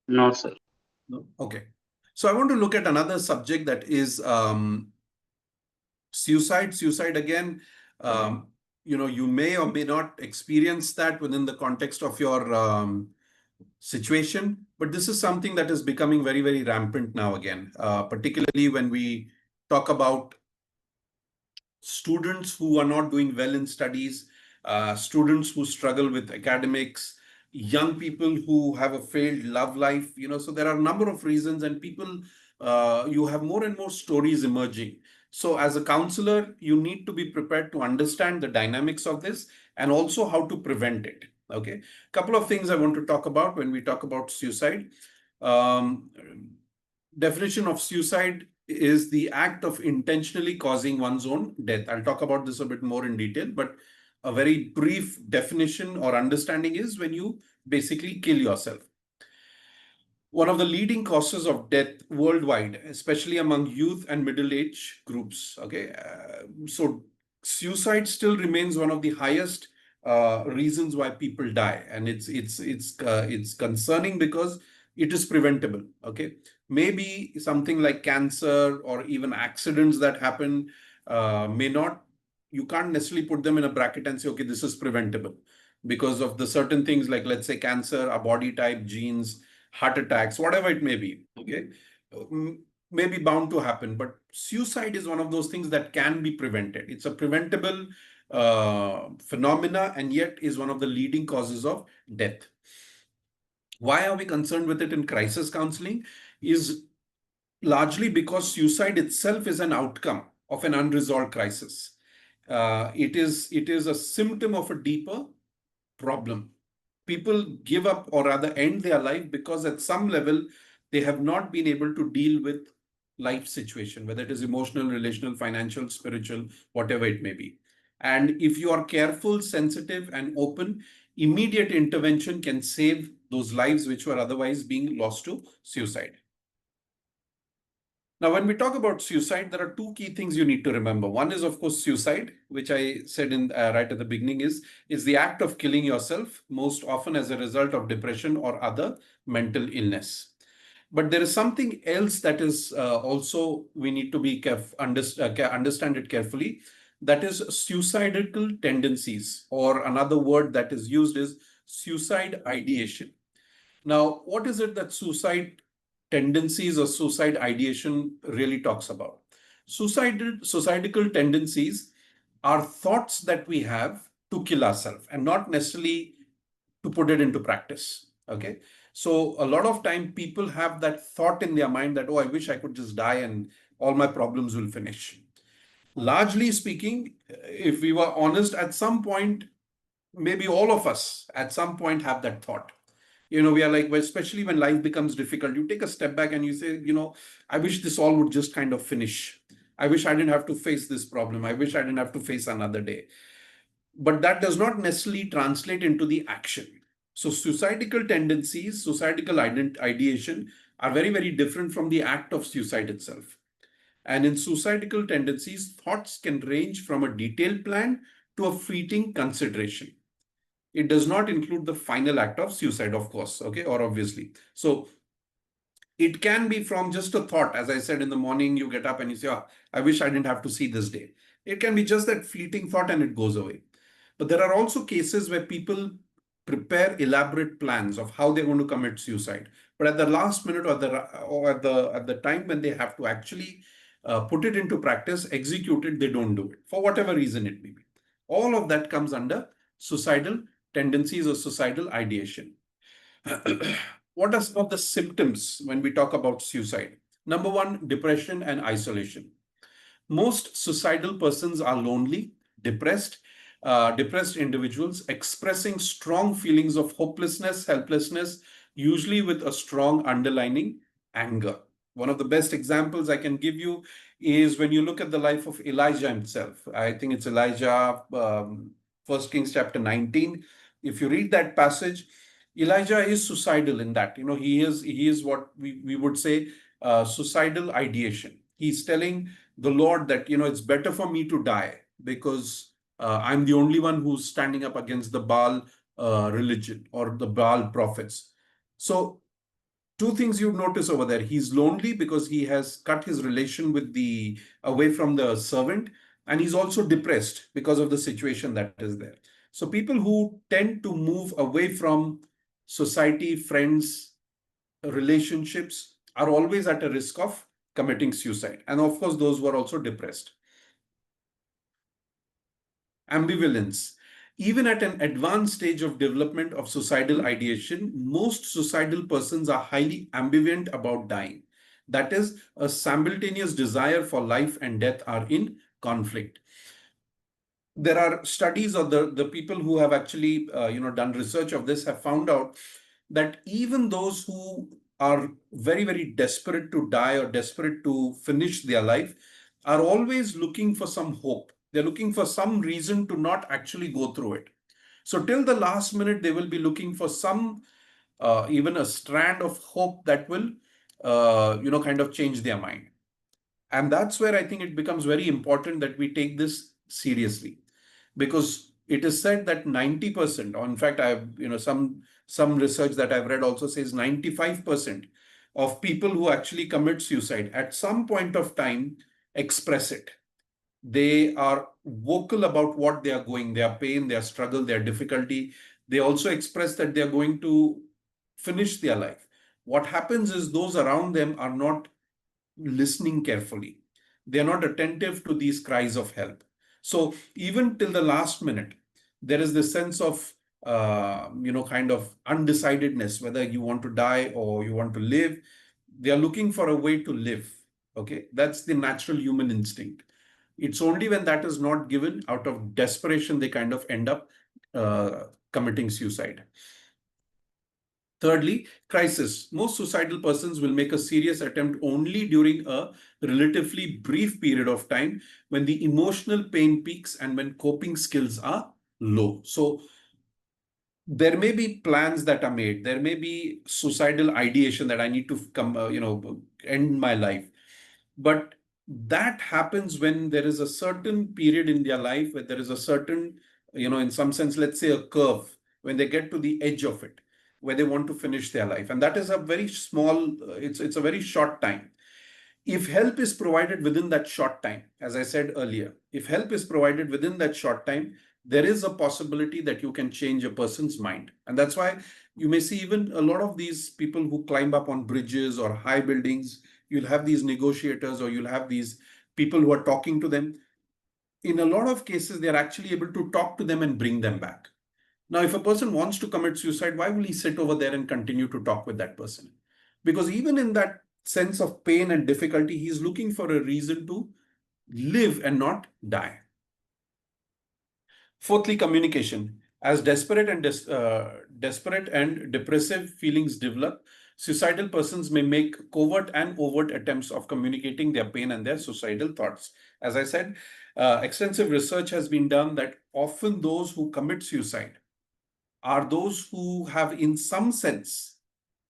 No, sir. No? Okay. So I want to look at another subject that is suicide. Suicide again, you may or may not experience that within the context of your situation, but this is something that is becoming very, very rampant now again, particularly when we talk about students who are not doing well in studies, students who struggle with academics, young people who have a failed love life, so there are a number of reasons, and people, you have more and more stories emerging. So as a counselor, you need to be prepared to understand the dynamics of this and also how to prevent it. Okay. Couple of things I want to talk about when we talk about suicide. Um, Definition of suicide is the act of intentionally causing one's own death. I'll talk about this a bit more in detail, but a very brief definition or understanding is when you basically kill yourself. One of the leading causes of death worldwide, especially among youth and middle-age groups. Okay, so suicide still remains one of the highest reasons why people die, and it's concerning because it is preventable. Okay, maybe something like cancer or even accidents that happen may not. You can't necessarily put them in a bracket and say, okay, this is preventable because of the certain things like, let's say, cancer, a body type, genes, heart attacks, whatever it may be. Okay, may be bound to happen, but suicide is one of those things that can be prevented. It's a preventable phenomena, and yet is one of the leading causes of death. Why are we concerned with it in crisis counseling? Is largely because suicide itself is an outcome of an unresolved crisis. It is a symptom of a deeper problem. People give up or rather end their life because at some level they have not been able to deal with life situation, whether it is emotional, relational, financial, spiritual, whatever it may be. And if you are careful, sensitive, and open, immediate intervention can save those lives which were otherwise being lost to suicide. Now, when we talk about suicide, there are two key things you need to remember. One is, of course, suicide, which I said in right at the beginning is the act of killing yourself, most often as a result of depression or other mental illness. But there is something else that is also we need to be understand it carefully. That is suicidal tendencies, or another word that is used is suicide ideation. Now, what is it that suicide tendencies or suicide ideation really talks about? Suicidal tendencies are thoughts that we have to kill ourselves and not necessarily to put it into practice. Okay. So a lot of time people have that thought in their mind that, oh, I wish I could just die and all my problems will finish. Largely speaking, if we were honest, at some point, maybe all of us at some point have that thought. We are like, well, especially when life becomes difficult, you take a step back and you say, I wish this all would just kind of finish. I wish I didn't have to face this problem. I wish I didn't have to face another day. But that does not necessarily translate into the action. So suicidal tendencies, suicidal ideation are very, very different from the act of suicide itself. And in suicidal tendencies, thoughts can range from a detailed plan to a fleeting consideration. It does not include the final act of suicide, of course, okay, or obviously. So it can be from just a thought. As I said, in the morning, you get up and you say, oh, I wish I didn't have to see this day. It can be just that fleeting thought and it goes away. But there are also cases where people prepare elaborate plans of how they're going to commit suicide. But at the last minute or at the time when they have to actually put it into practice, execute it, they don't do it for whatever reason it may be. All of that comes under suicidal tendencies or suicidal ideation. What are some of the symptoms when we talk about suicide? Number one, depression and isolation. Most suicidal persons are lonely, depressed individuals expressing strong feelings of hopelessness, helplessness, usually with a strong underlying anger. One of the best examples I can give you is when you look at the life of Elijah himself. I think it's Elijah, 1 Kings chapter 19. If you read that passage, Elijah is suicidal in that. He is what we would say suicidal ideation. He's telling the Lord that, it's better for me to die because I'm the only one who's standing up against the Baal religion or the Baal prophets. So two things you notice over there. He's lonely because he has cut his relation away from the servant, and he's also depressed because of the situation that is there. So people who tend to move away from society, friends, relationships are always at a risk of committing suicide. And of course, those who are also depressed. Ambivalence. Even at an advanced stage of development of suicidal ideation, most suicidal persons are highly ambivalent about dying. That is, a simultaneous desire for life and death are in conflict. There are studies, or the people who have actually done research of this have found out that even those who are very, very desperate to die or desperate to finish their life are always looking for some hope. They're looking for some reason to not actually go through it. So till the last minute, they will be looking for some, even a strand of hope that will, kind of change their mind. And that's where I think it becomes very important that we take this seriously, because it is said that 90%, or in fact, some research that I've read also says 95% of people who actually commit suicide at some point of time express it. They are vocal about what they are going, their pain, their struggle, their difficulty. They also express that they are going to finish their life. What happens is those around them are not listening carefully. They are not attentive to these cries of help. So even till the last minute, there is this sense of, kind of undecidedness, whether you want to die or you want to live. They are looking for a way to live. Okay, that's the natural human instinct. It's only when that is not given, out of desperation, they kind of end up committing suicide. Thirdly, crisis. Most suicidal persons will make a serious attempt only during a relatively brief period of time when the emotional pain peaks and when coping skills are low. So there may be plans that are made. There may be suicidal ideation that I need to end my life. But that happens when there is a certain period in their life where there is a certain, in some sense, let's say a curve, when they get to the edge of it, where they want to finish their life. And that is a very small, it's a very short time. If help is provided within that short time, as I said earlier, if help is provided within that short time, there is a possibility that you can change a person's mind. And that's why you may see even a lot of these people who climb up on bridges or high buildings, you'll have these negotiators or you'll have these people who are talking to them. In a lot of cases, they're actually able to talk to them and bring them back. Now, if a person wants to commit suicide, why will he sit over there and continue to talk with that person? Because even in that sense of pain and difficulty, he's looking for a reason to live and not die. Fourthly, communication. As desperate and depressive feelings develop, suicidal persons may make covert and overt attempts of communicating their pain and their suicidal thoughts. As I said, extensive research has been done that often those who commit suicide are those who have, in some sense,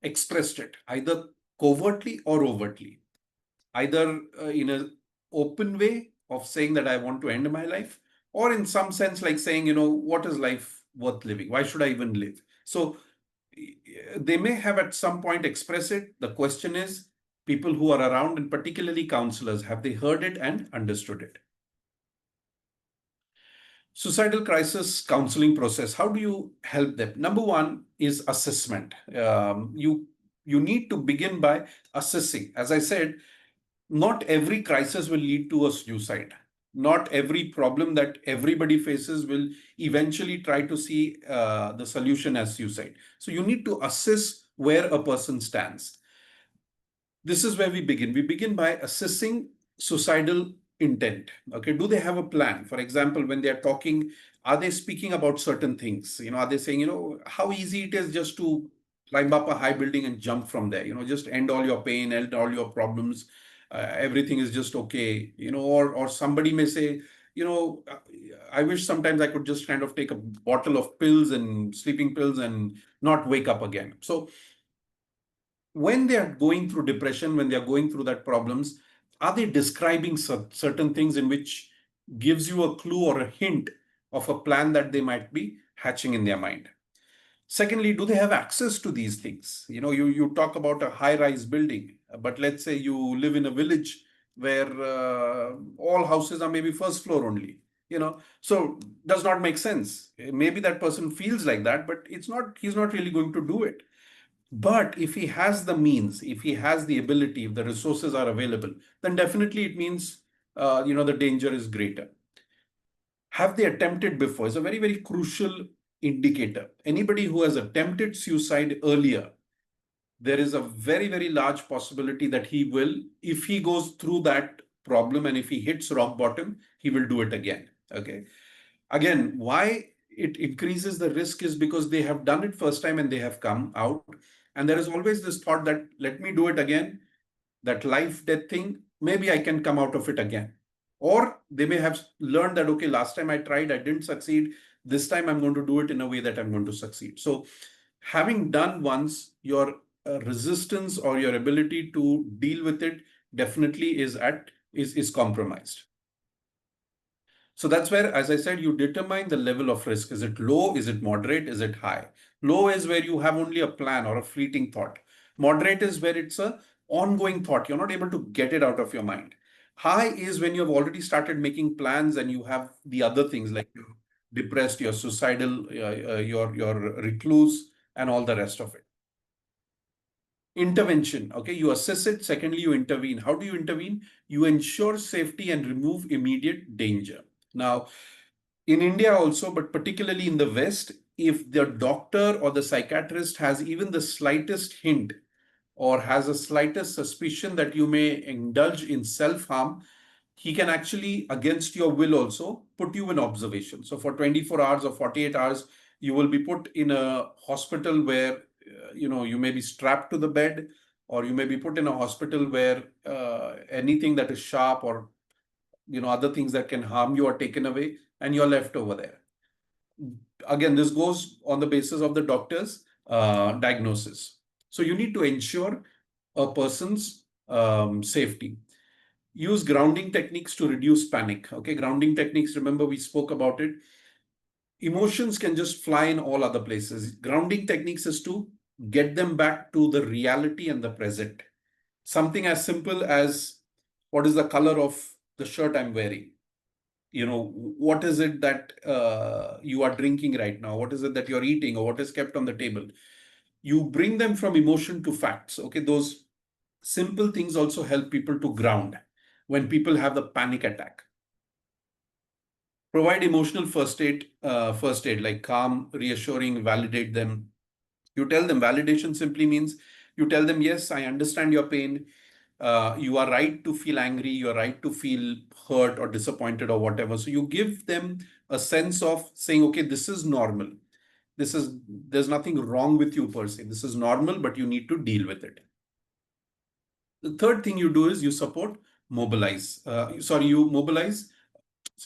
expressed it, either covertly or overtly, either in an open way of saying that I want to end my life, or in some sense, like saying, what is life worth living? Why should I even live? So they may have at some point expressed it. The question is, people who are around, and particularly counselors, have they heard it and understood it? Suicidal crisis counseling process. How do you help them? Number one is assessment. You need to begin by assessing. As I said, not every crisis will lead to a suicide. Not every problem that everybody faces will eventually try to see the solution as suicide. So you need to assess where a person stands. This is where we begin. We begin by assessing suicidal intent. Okay, do they have a plan? For example, when they are talking, are they speaking about certain things? Are they saying, how easy it is just to climb up a high building and jump from there? Just end all your pain, end all your problems. Everything is just okay. Or somebody may say, I wish sometimes I could just kind of take a bottle of pills and sleeping pills and not wake up again. So when they are going through depression, when they are going through that problems, are they describing certain things in which gives you a clue or a hint of a plan that they might be hatching in their mind? Secondly, do they have access to these things? You talk about a high-rise building, but let's say you live in a village where all houses are maybe first floor only. So does not make sense. Maybe that person feels like that, but he's not really going to do it. But if he has the means, if he has the ability, if the resources are available, then definitely it means, the danger is greater. Have they attempted before? Is a very, very crucial indicator. Anybody who has attempted suicide earlier, there is a very, very large possibility that he will, if he goes through that problem and if he hits rock bottom, he will do it again. Okay. Again, why it increases the risk is because they have done it first time and they have come out. And there is always this thought that let me do it again, that life death thing, maybe I can come out of it again. Or they may have learned that, okay, last time I tried, I didn't succeed. This time I'm going to do it in a way that I'm going to succeed. So having done once, your resistance or your ability to deal with it definitely is compromised. So that's where, as I said, you determine the level of risk. Is it low? Is it moderate? Is it high? Low is where you have only a plan or a fleeting thought. Moderate is where it's an ongoing thought. You're not able to get it out of your mind. High is when you have already started making plans and you have the other things like you're depressed, you're suicidal, you're recluse, and all the rest of it. Intervention. Okay, you assess it. Secondly, you intervene. How do you intervene? You ensure safety and remove immediate danger. Now, in India also, but particularly in the West, if the doctor or the psychiatrist has even the slightest hint or has a slightest suspicion that you may indulge in self-harm, he can actually, against your will also, put you in observation. So for 24 hours or 48 hours, you will be put in a hospital where, you may be strapped to the bed, or you may be put in a hospital where anything that is sharp or other things that can harm you are taken away and you're left over there. Again, this goes on the basis of the doctor's diagnosis. So you need to ensure a person's safety. Use grounding techniques to reduce panic. Okay, grounding techniques, remember we spoke about it. Emotions can just fly in all other places. Grounding techniques is to get them back to the reality and the present. Something as simple as, what is the color of the shirt I'm wearing? What is it that you are drinking right now? What is it that you're eating, or what is kept on the table? You bring them from emotion to facts. Okay, those simple things also help people to ground when people have the panic attack. Provide emotional first aid like calm, reassuring, validate them. You tell them, validation simply means you tell them, yes, I understand your pain. You are right to feel angry. You are right to feel hurt or disappointed or whatever. So you give them a sense of saying, okay, this is normal. There's nothing wrong with you per se. This is normal, but you need to deal with it. The third thing you do is you mobilize.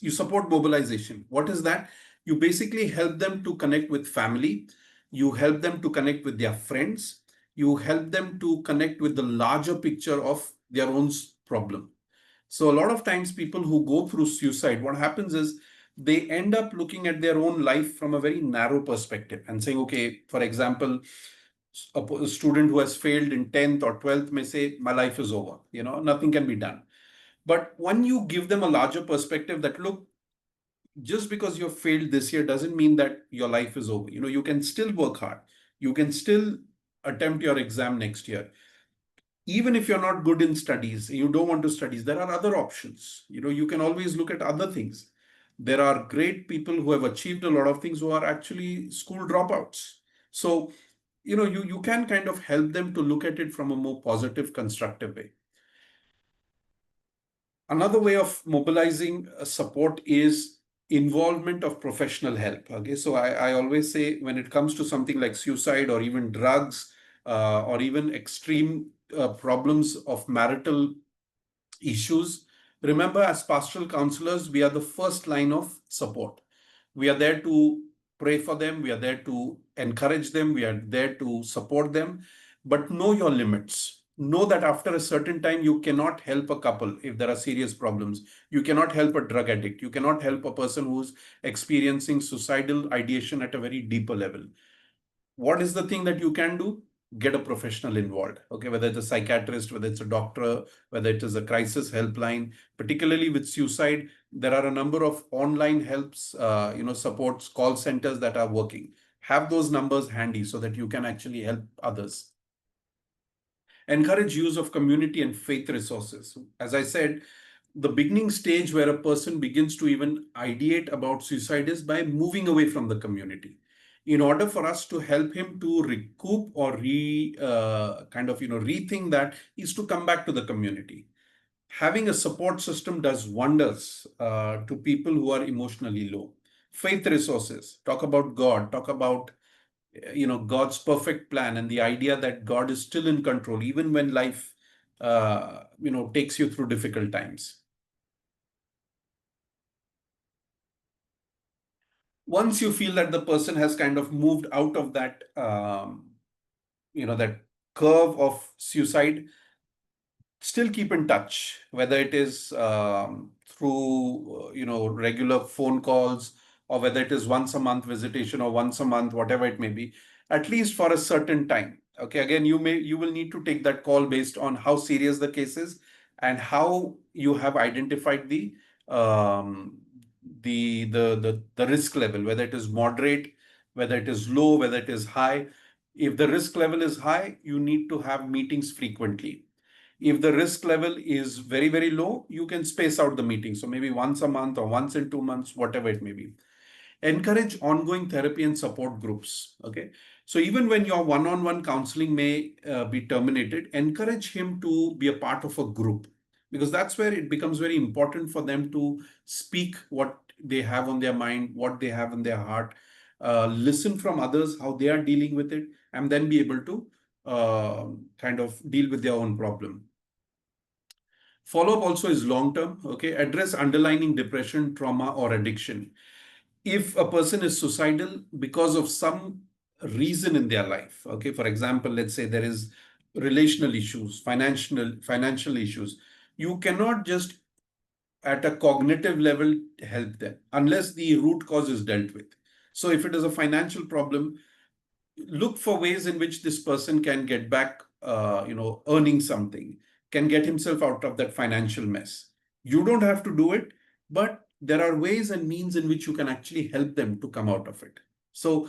You support mobilization. What is that? You basically help them to connect with family. You help them to connect with their friends. You help them to connect with the larger picture of their own problem. So a lot of times people who go through suicide, what happens is they end up looking at their own life from a very narrow perspective and saying, okay, for example, a student who has failed in 10th or 12th may say, my life is over, nothing can be done. But when you give them a larger perspective that, look, just because you have failed this year doesn't mean that your life is over. You can still work hard. You can still attempt your exam next year. Even if you're not good in studies, you don't want to study, there are other options. You can always look at other things. There are great people who have achieved a lot of things who are actually school dropouts. So, you can kind of help them to look at it from a more positive, constructive way. Another way of mobilizing support is involvement of professional help. Okay, so I always say when it comes to something like suicide or even drugs or even extreme problems of marital issues, remember, as pastoral counselors, we are the first line of support. We are there to pray for them. We are there to encourage them. We are there to support them. But know your limits. Know that after a certain time, you cannot help a couple if there are serious problems. You cannot help a drug addict. You cannot help a person who's experiencing suicidal ideation at a very deeper level. What is the thing that you can do? Get a professional involved. Okay, whether it's a psychiatrist, whether it's a doctor, whether it is a crisis helpline. Particularly with suicide, there are a number of online helps, supports, call centers that are working. Have those numbers handy so that you can actually help others. Encourage use of community and faith resources. As I said, the beginning stage where a person begins to even ideate about suicide is by moving away from the community. In order for us to help him to recoup or rethink that, is to come back to the community. Having a support system does wonders to people who are emotionally low. Faith resources, talk about God, talk about God's perfect plan and the idea that God is still in control even when life takes you through difficult times. Once you feel that the person has kind of moved out of that that curve of suicide, still keep in touch, whether it is through regular phone calls, or whether it is once a month visitation or once a month, whatever it may be, at least for a certain time. Okay, again, you will need to take that call based on how serious the case is and how you have identified um, the risk level, whether it is moderate, whether it is low, whether it is high. If the risk level is high, you need to have meetings frequently. If the risk level is very, very low, you can space out the meeting. So maybe once a month or once in 2 months, whatever it may be. Encourage ongoing therapy and support groups. Okay. So even when your one-on-one counseling may be terminated, encourage him to be a part of a group, because that's where it becomes very important for them to speak what they have on their mind, what they have in their heart, listen from others, how they are dealing with it, and then be able to kind of deal with their own problem. Follow-up also is long-term. Okay. Address underlying depression, trauma, or addiction. If a person is suicidal because of some reason in their life, okay, for example, let's say there is relational issues, financial issues, you cannot just at a cognitive level help them unless the root cause is dealt with. So if it is a financial problem, look for ways in which this person can get back, earning something, can get himself out of that financial mess. You don't have to do it, but there are ways and means in which you can actually help them to come out of it. So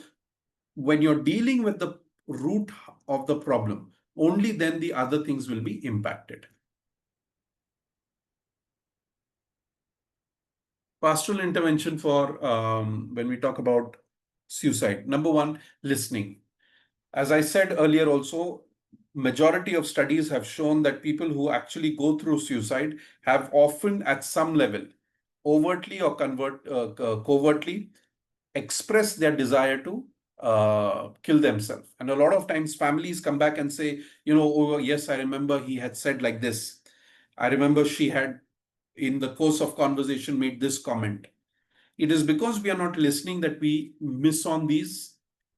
when you're dealing with the root of the problem, only then the other things will be impacted. Pastoral intervention for when we talk about suicide. Number one, listening. As I said earlier also, majority of studies have shown that people who actually go through suicide have often at some level, overtly or covertly, express their desire to kill themselves. And a lot of times families come back and say, oh, yes, I remember he had said like this. I remember she had, in the course of conversation, made this comment. It is because we are not listening that we miss on these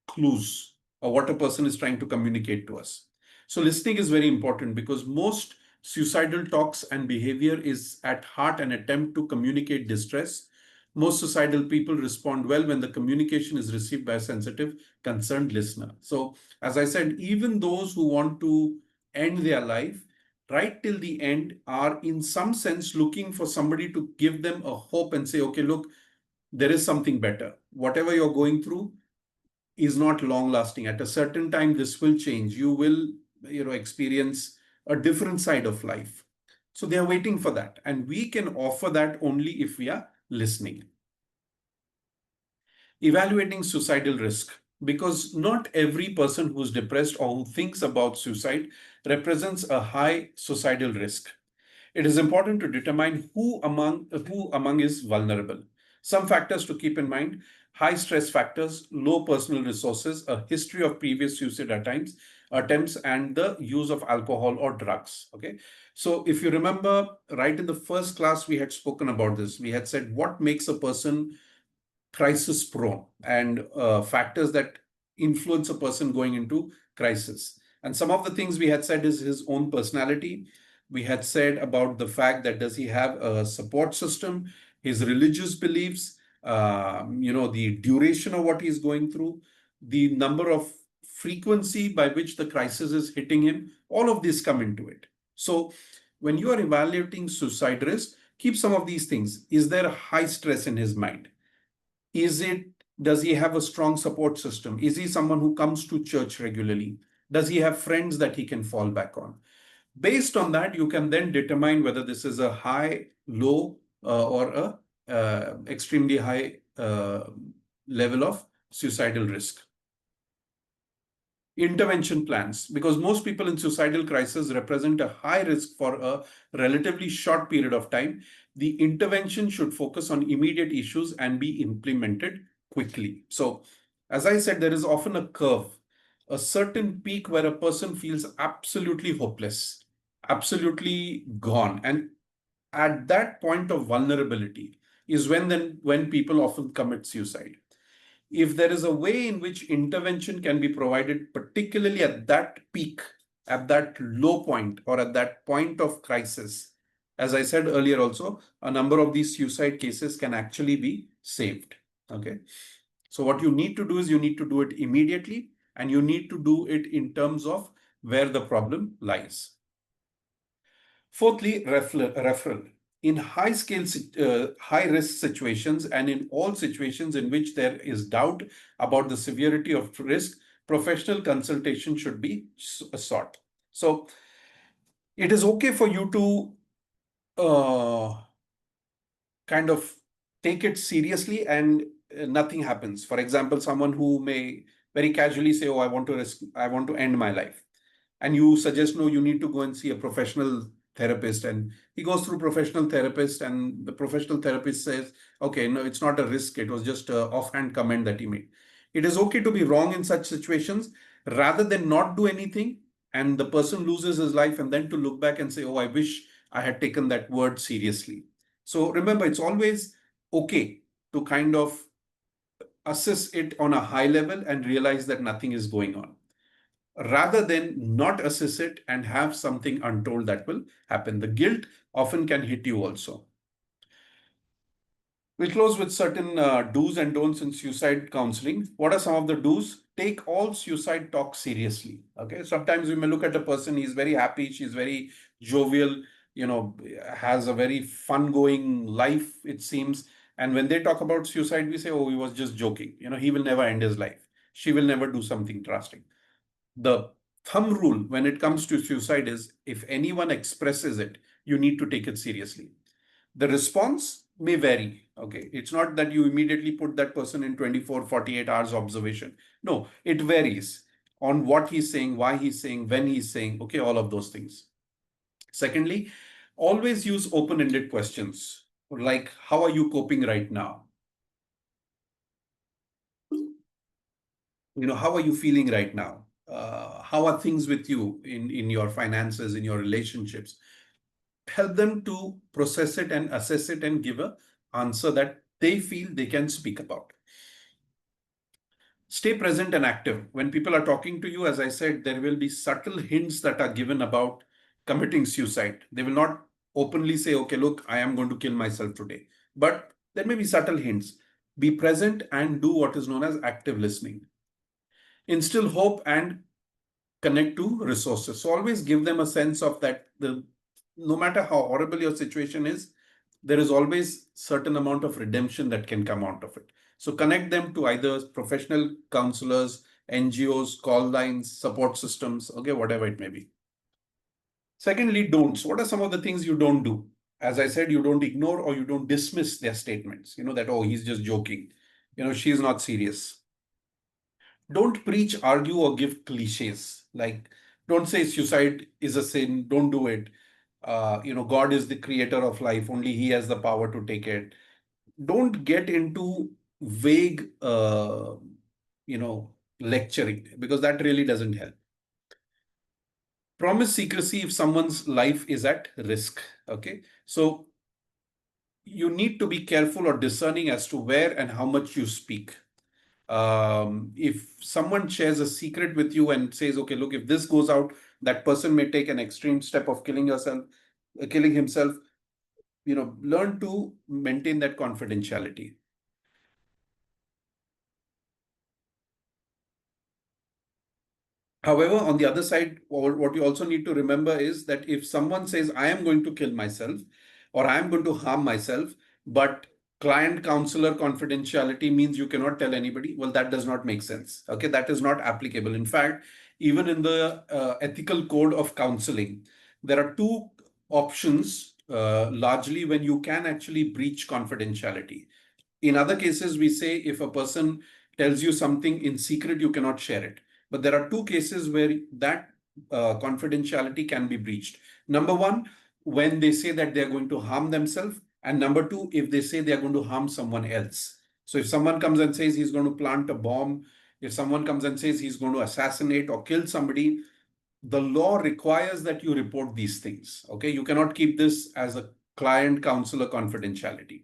clues or what a person is trying to communicate to us. So listening is very important because most suicidal talks and behavior is at heart an attempt to communicate distress. Most suicidal people respond well when the communication is received by a sensitive, concerned listener. So, as I said, even those who want to end their life right till the end are in some sense looking for somebody to give them a hope and say, okay, look, there is something better. Whatever you're going through is not long lasting. At a certain time, this will change. You will, experience a different side of life. So they are waiting for that. And we can offer that only if we are listening. Evaluating suicidal risk. Because not every person who's depressed or who thinks about suicide represents a high suicidal risk. It is important to determine who among is vulnerable. Some factors to keep in mind: high stress factors, low personal resources, a history of previous suicide attempts, and the use of alcohol or drugs. Okay. So if you remember, right in the first class, we had spoken about this. We had said what makes a person crisis prone and factors that influence a person going into crisis. And some of the things we had said is his own personality. We had said about the fact that does he have a support system, his religious beliefs, the duration of what he's going through, the number of frequency by which the crisis is hitting him. All of these come into it. So when you are evaluating suicide risk, keep some of these things. Is there a high stress in his mind? Does he have a strong support system? Is he someone who comes to church regularly? Does he have friends that he can fall back on? Based on that, you can then determine whether this is a high, low, or a extremely high level of suicidal risk. Intervention plans, because most people in suicidal crisis represent a high risk for a relatively short period of time. The intervention should focus on immediate issues and be implemented quickly. So, as I said, there is often a curve, a certain peak where a person feels absolutely hopeless, absolutely gone. And at that point of vulnerability is when people often commit suicide. If there is a way in which intervention can be provided, particularly at that peak, at that low point, or at that point of crisis, as I said earlier also, a number of these suicide cases can actually be saved. Okay. So what you need to do is you need to do it immediately, and you need to do it in terms of where the problem lies. Fourthly, referral. In high risk situations and in all situations in which there is doubt about the severity of risk, professional consultation should be sought. So it is okay for you to kind of take it seriously and nothing happens. For example, someone who may very casually say, oh, I want to end my life. And you suggest, no, you need to go and see a professional therapist, and he goes through professional therapist, and the professional therapist says, okay, no, it's not a risk, it was just an offhand comment that he made. It is okay to be wrong in such situations, rather than not do anything and the person loses his life, and then to look back and say, oh, I wish I had taken that word seriously. So remember, it's always okay to kind of assess it on a high level and realize that nothing is going on, rather than not assess it and have something untold that will happen. The guilt often can hit you also. We'll close with certain do's and don'ts in suicide counseling. What are some of the do's? Take all suicide talk seriously. Okay. Sometimes we may look at a person, he's very happy, she's very jovial, has a very fun going life, it seems. And when they talk about suicide, we say, oh, he was just joking. He will never end his life. She will never do something drastic. The thumb rule when it comes to suicide is if anyone expresses it, you need to take it seriously. The response may vary. Okay. It's not that you immediately put that person in 24, 48 hours observation. No, it varies on what he's saying, why he's saying, when he's saying, okay, all of those things. Secondly, always use open-ended questions like, how are you coping right now? How are you feeling right now? How are things with you in your finances, in your relationships? Help them to process it and assess it and give a answer that they feel they can speak about. Stay present and active. When people are talking to you, as I said, there will be subtle hints that are given about committing suicide. They will not openly say, okay, look, I am going to kill myself today. But there may be subtle hints. Be present and do what is known as active listening. Instill hope and connect to resources. So always give them a sense of that no matter how horrible your situation is, there is always certain amount of redemption that can come out of it. So connect them to either professional counselors, NGOs, call lines, support systems, okay, whatever it may be. Secondly, don'ts. What are some of the things you don't do? As I said, you don't ignore or you don't dismiss their statements. That, oh, he's just joking. She's not serious. Don't preach, argue, or give cliches. Like, don't say suicide is a sin. Don't do it. God is the creator of life. Only He has the power to take it. Don't get into vague, lecturing, because that really doesn't help. Promise secrecy if someone's life is at risk. Okay. So you need to be careful or discerning as to where and how much you speak. If someone shares a secret with you and says, okay, look, if this goes out, that person may take an extreme step of killing himself, learn to maintain that confidentiality. However, on the other side, what you also need to remember is that if someone says, I am going to kill myself or I am going to harm myself, but client counselor confidentiality means you cannot tell anybody, well, that does not make sense. Okay, that is not applicable. In fact, even in the ethical code of counseling, there are two options largely when you can actually breach confidentiality. In other cases, we say if a person tells you something in secret, you cannot share it. But there are two cases where that confidentiality can be breached. Number one, when they say that they're going to harm themselves. And number two, if they say they're going to harm someone else. So if someone comes and says he's going to plant a bomb, if someone comes and says he's going to assassinate or kill somebody, the law requires that you report these things. Okay, you cannot keep this as a client counselor confidentiality.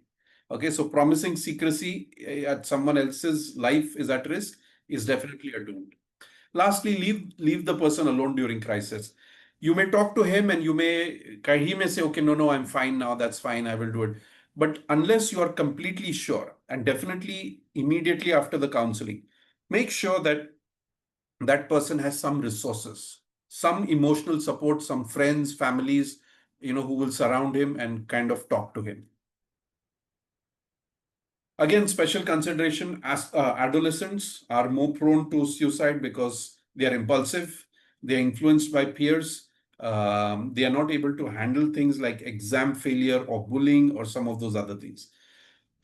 Okay, so promising secrecy at someone else's life is at risk is definitely a don't. Lastly, leave the person alone during crisis. You may talk to him and he may say, okay, no, I'm fine now, that's fine, I will do it. But unless you are completely sure, and definitely immediately after the counseling, make sure that that person has some resources, some emotional support, some friends, families, who will surround him and kind of talk to him. Again, special consideration as adolescents are more prone to suicide because they are impulsive, they are influenced by peers, they are not able to handle things like exam failure or bullying or some of those other things.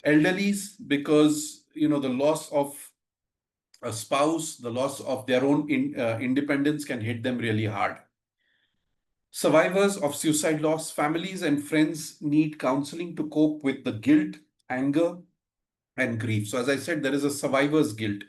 Elderlies, because the loss of a spouse, the loss of their own independence can hit them really hard. Survivors of suicide loss, families and friends need counseling to cope with the guilt, anger, and grief. So as I said, there is a survivor's guilt.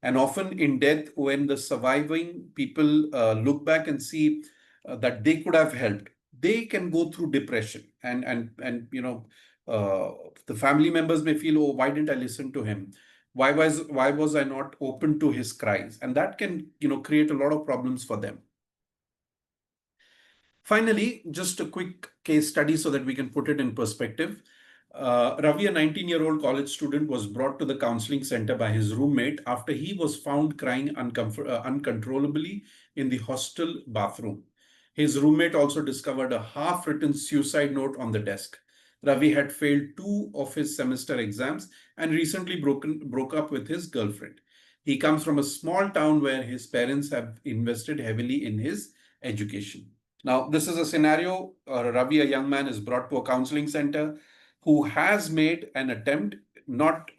And often in death, when the surviving people look back and see that they could have helped, they can go through depression. And the family members may feel, oh, why didn't I listen to him? Why was I not open to his cries? And that can, create a lot of problems for them. Finally, just a quick case study so that we can put it in perspective. Ravi, a 19-year-old college student, was brought to the counseling center by his roommate after he was found crying uncontrollably in the hostel bathroom. His roommate also discovered a half-written suicide note on the desk. Ravi had failed two of his semester exams and recently broke up with his girlfriend. He comes from a small town where his parents have invested heavily in his education. Now, this is a scenario. Ravi, a young man, is brought to a counseling center who has made an attempt, not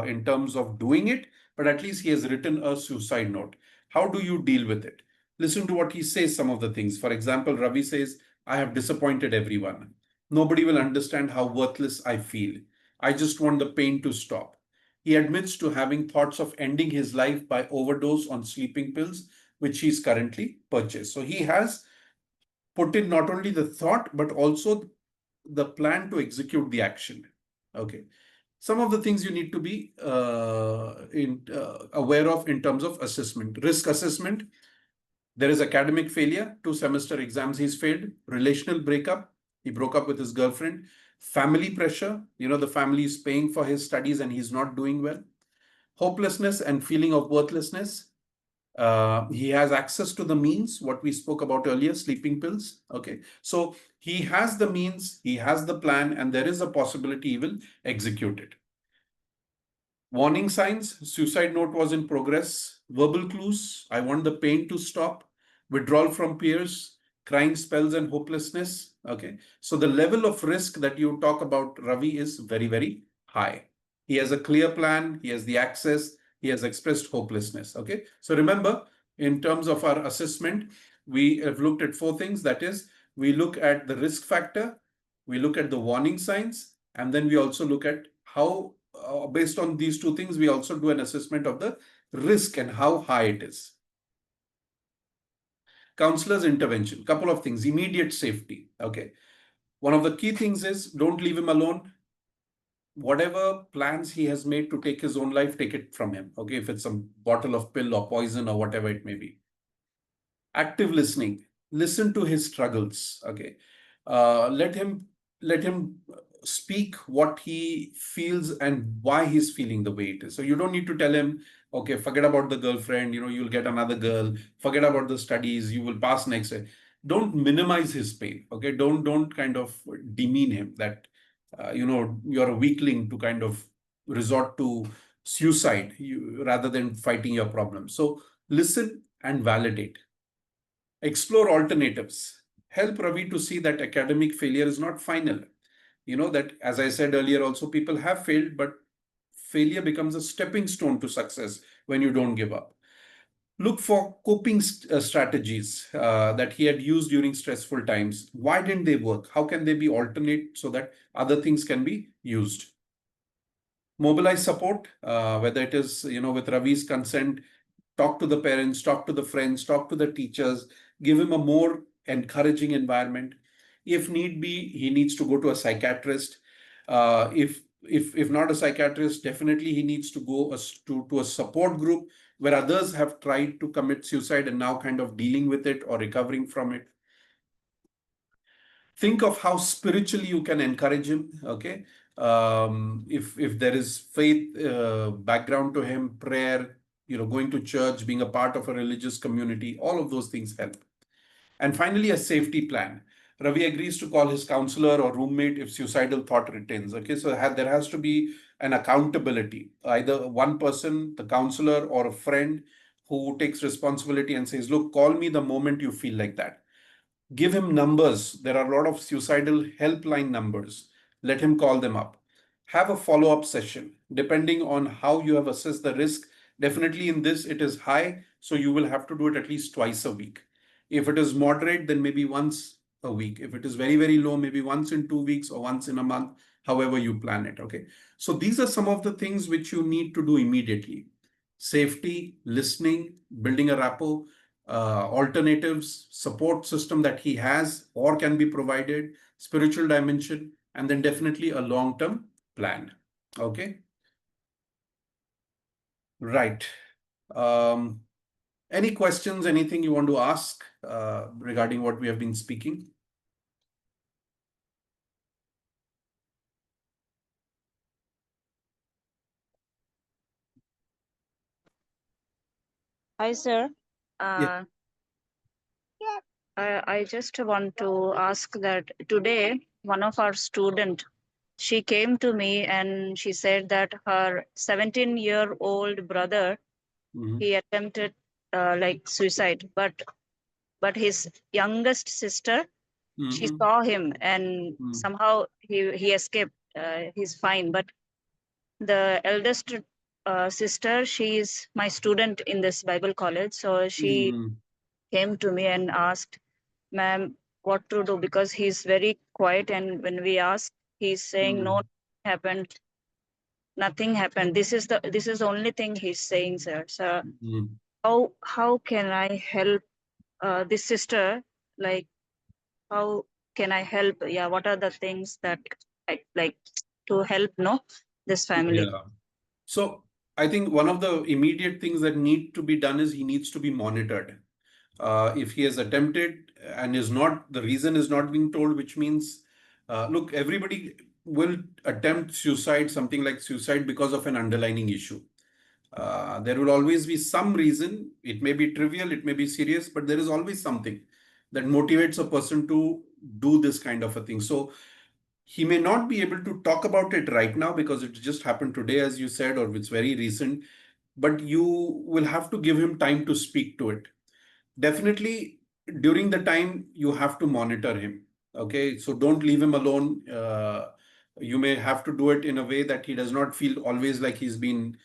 in terms of doing it, but at least he has written a suicide note. How do you deal with it? Listen to what he says, some of the things. For example, Ravi says, I have disappointed everyone. Nobody will understand how worthless I feel. I just want the pain to stop. He admits to having thoughts of ending his life by overdose on sleeping pills, which he's currently purchased. So he has put in not only the thought, but also the plan to execute the action. Okay. Some of the things you need to be aware of in terms of assessment. Risk assessment. There is academic failure, 2 semester exams he's failed, relational breakup, he broke up with his girlfriend, family pressure, the family is paying for his studies and he's not doing well, hopelessness and feeling of worthlessness. He has access to the means, what we spoke about earlier, sleeping pills. Okay. So he has the means, he has the plan, and there is a possibility he will execute it. Warning signs, suicide note was in progress, verbal clues, I want the pain to stop, withdrawal from peers, crying spells and hopelessness. Okay. So the level of risk that you talk about, Ravi, is very, very high. He has a clear plan, he has the access, he has expressed hopelessness. Okay. So remember, in terms of our assessment, we have looked at 4 things. That is, we look at the risk factor, we look at the warning signs, and then we also look at how, based on these 2 things, we also do an assessment of the risk and how high it is. Counselor's intervention, couple of things, immediate safety. Okay. One of the key things is don't leave him alone. Whatever plans he has made to take his own life, take it from him. Okay. If it's a bottle of pill or poison or whatever it may be. Active listening, listen to his struggles. Okay. Let him speak what he feels and why he's feeling the way it is. So you don't need to tell him, okay, forget about the girlfriend, you'll get another girl, forget about the studies, you will pass next year. Don't minimize his pain. Okay. Don't kind of demean him that you're a weakling to kind of resort to suicide rather than fighting your problem. So listen and validate. Explore alternatives. Help Ravi to see that academic failure is not final. That, as I said earlier, also people have failed, but failure becomes a stepping stone to success when you don't give up. Look for coping strategies that he had used during stressful times. Why didn't they work? How can they be alternate so that other things can be used? Mobilize support, whether it is, with Ravi's consent, talk to the parents, talk to the friends, talk to the teachers, give him a more encouraging environment. If need be, he needs to go to a psychiatrist. If not a psychiatrist, definitely he needs to go to a support group where others have tried to commit suicide and now kind of dealing with it or recovering from it. Think of how spiritually you can encourage him. Okay. If there is faith background to him, prayer, going to church, being a part of a religious community, all of those things help. And finally, a safety plan. Ravi agrees to call his counselor or roommate if suicidal thought returns. Okay, so there has to be an accountability. Either one person, the counselor, or a friend who takes responsibility and says, look, call me the moment you feel like that. Give him numbers. There are a lot of suicidal helpline numbers. Let him call them up. Have a follow-up session. Depending on how you have assessed the risk, definitely in this, it is high, so you will have to do it at least twice a week. If it is moderate, then maybe once a week. If it is very, very low, maybe once in 2 weeks or once in a month, however you plan it. Okay. So these are some of the things which you need to do immediately. Safety, listening, building a rapport, alternatives, support system that he has or can be provided, spiritual dimension, and then definitely a long-term plan. Okay. Right. Any questions, anything you want to ask regarding what we have been speaking? Hi, sir. Yeah. I just want to ask that today one of our student, she came to me and she said that her 17-year-old brother, Mhm. he attempted like suicide, but his youngest sister, she Mhm. saw him and Mhm. somehow he escaped. He's fine, but the eldest sister, she is my student in this Bible college, so she Mhm. came to me and asked, ma'am, what to do, because he's very quiet, and when we ask, he's saying no, Mhm. nothing happened. This is the only thing he's saying, sir. So Mhm. how can I help this sister? Like, how can I help? Yeah, what are the things that I like to help, no, this family? Yeah. So I think one of the immediate things that need to be done is he needs to be monitored. If he has attempted and is not, the reason is not being told, which means, look, everybody will attempt suicide, something like suicide, because of an underlying issue. There will always be some reason. It may be trivial, it may be serious, but there is always something that motivates a person to do this kind of a thing. So he may not be able to talk about it right now because it just happened today, as you said, or it's very recent, but you will have to give him time to speak to it. Definitely during the time you have to monitor him. Okay, so don't leave him alone. You may have to do it in a way that he does not feel always like he's been,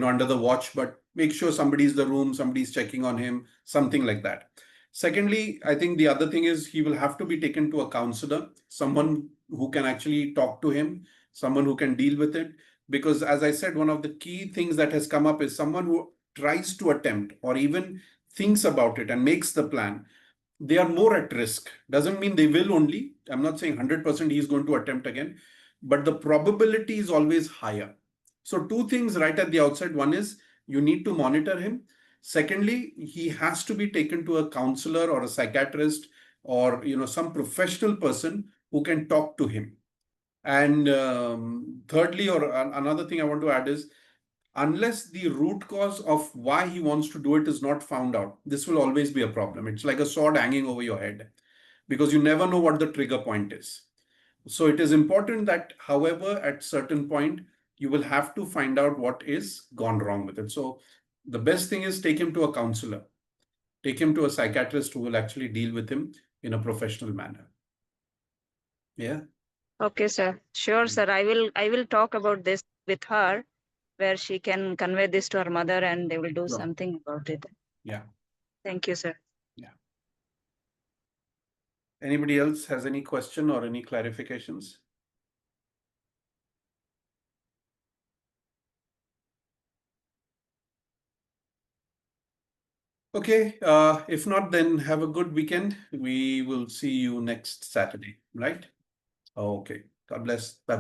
under the watch, but make sure somebody's in the room, somebody's checking on him, something like that. Secondly, I think the other thing is he will have to be taken to a counselor, someone who can actually talk to him, someone who can deal with it. Because as I said, one of the key things that has come up is someone who tries to attempt or even thinks about it and makes the plan, they are more at risk. Doesn't mean they will only. I'm not saying 100% he's going to attempt again, but the probability is always higher. So, two things right at the outset. One is you need to monitor him. Secondly, he has to be taken to a counselor or a psychiatrist or some professional person who can talk to him. And thirdly, or another thing I want to add is, unless the root cause of why he wants to do it is not found out, this will always be a problem. It's like a sword hanging over your head because you never know what the trigger point is. So it is important that, however, at certain point, you will have to find out what is gone wrong with it. So the best thing is take him to a counselor, take him to a psychiatrist who will actually deal with him in a professional manner. Yeah. Okay, sir. Sure, sir. I will talk about this with her, where she can convey this to her mother, and they will do Sure. something about it. Yeah. Thank you, sir. Yeah. Anybody else has any question or any clarifications? Okay, if not, then have a good weekend. We will see you next Saturday, right? Okay. God bless. Bye bye.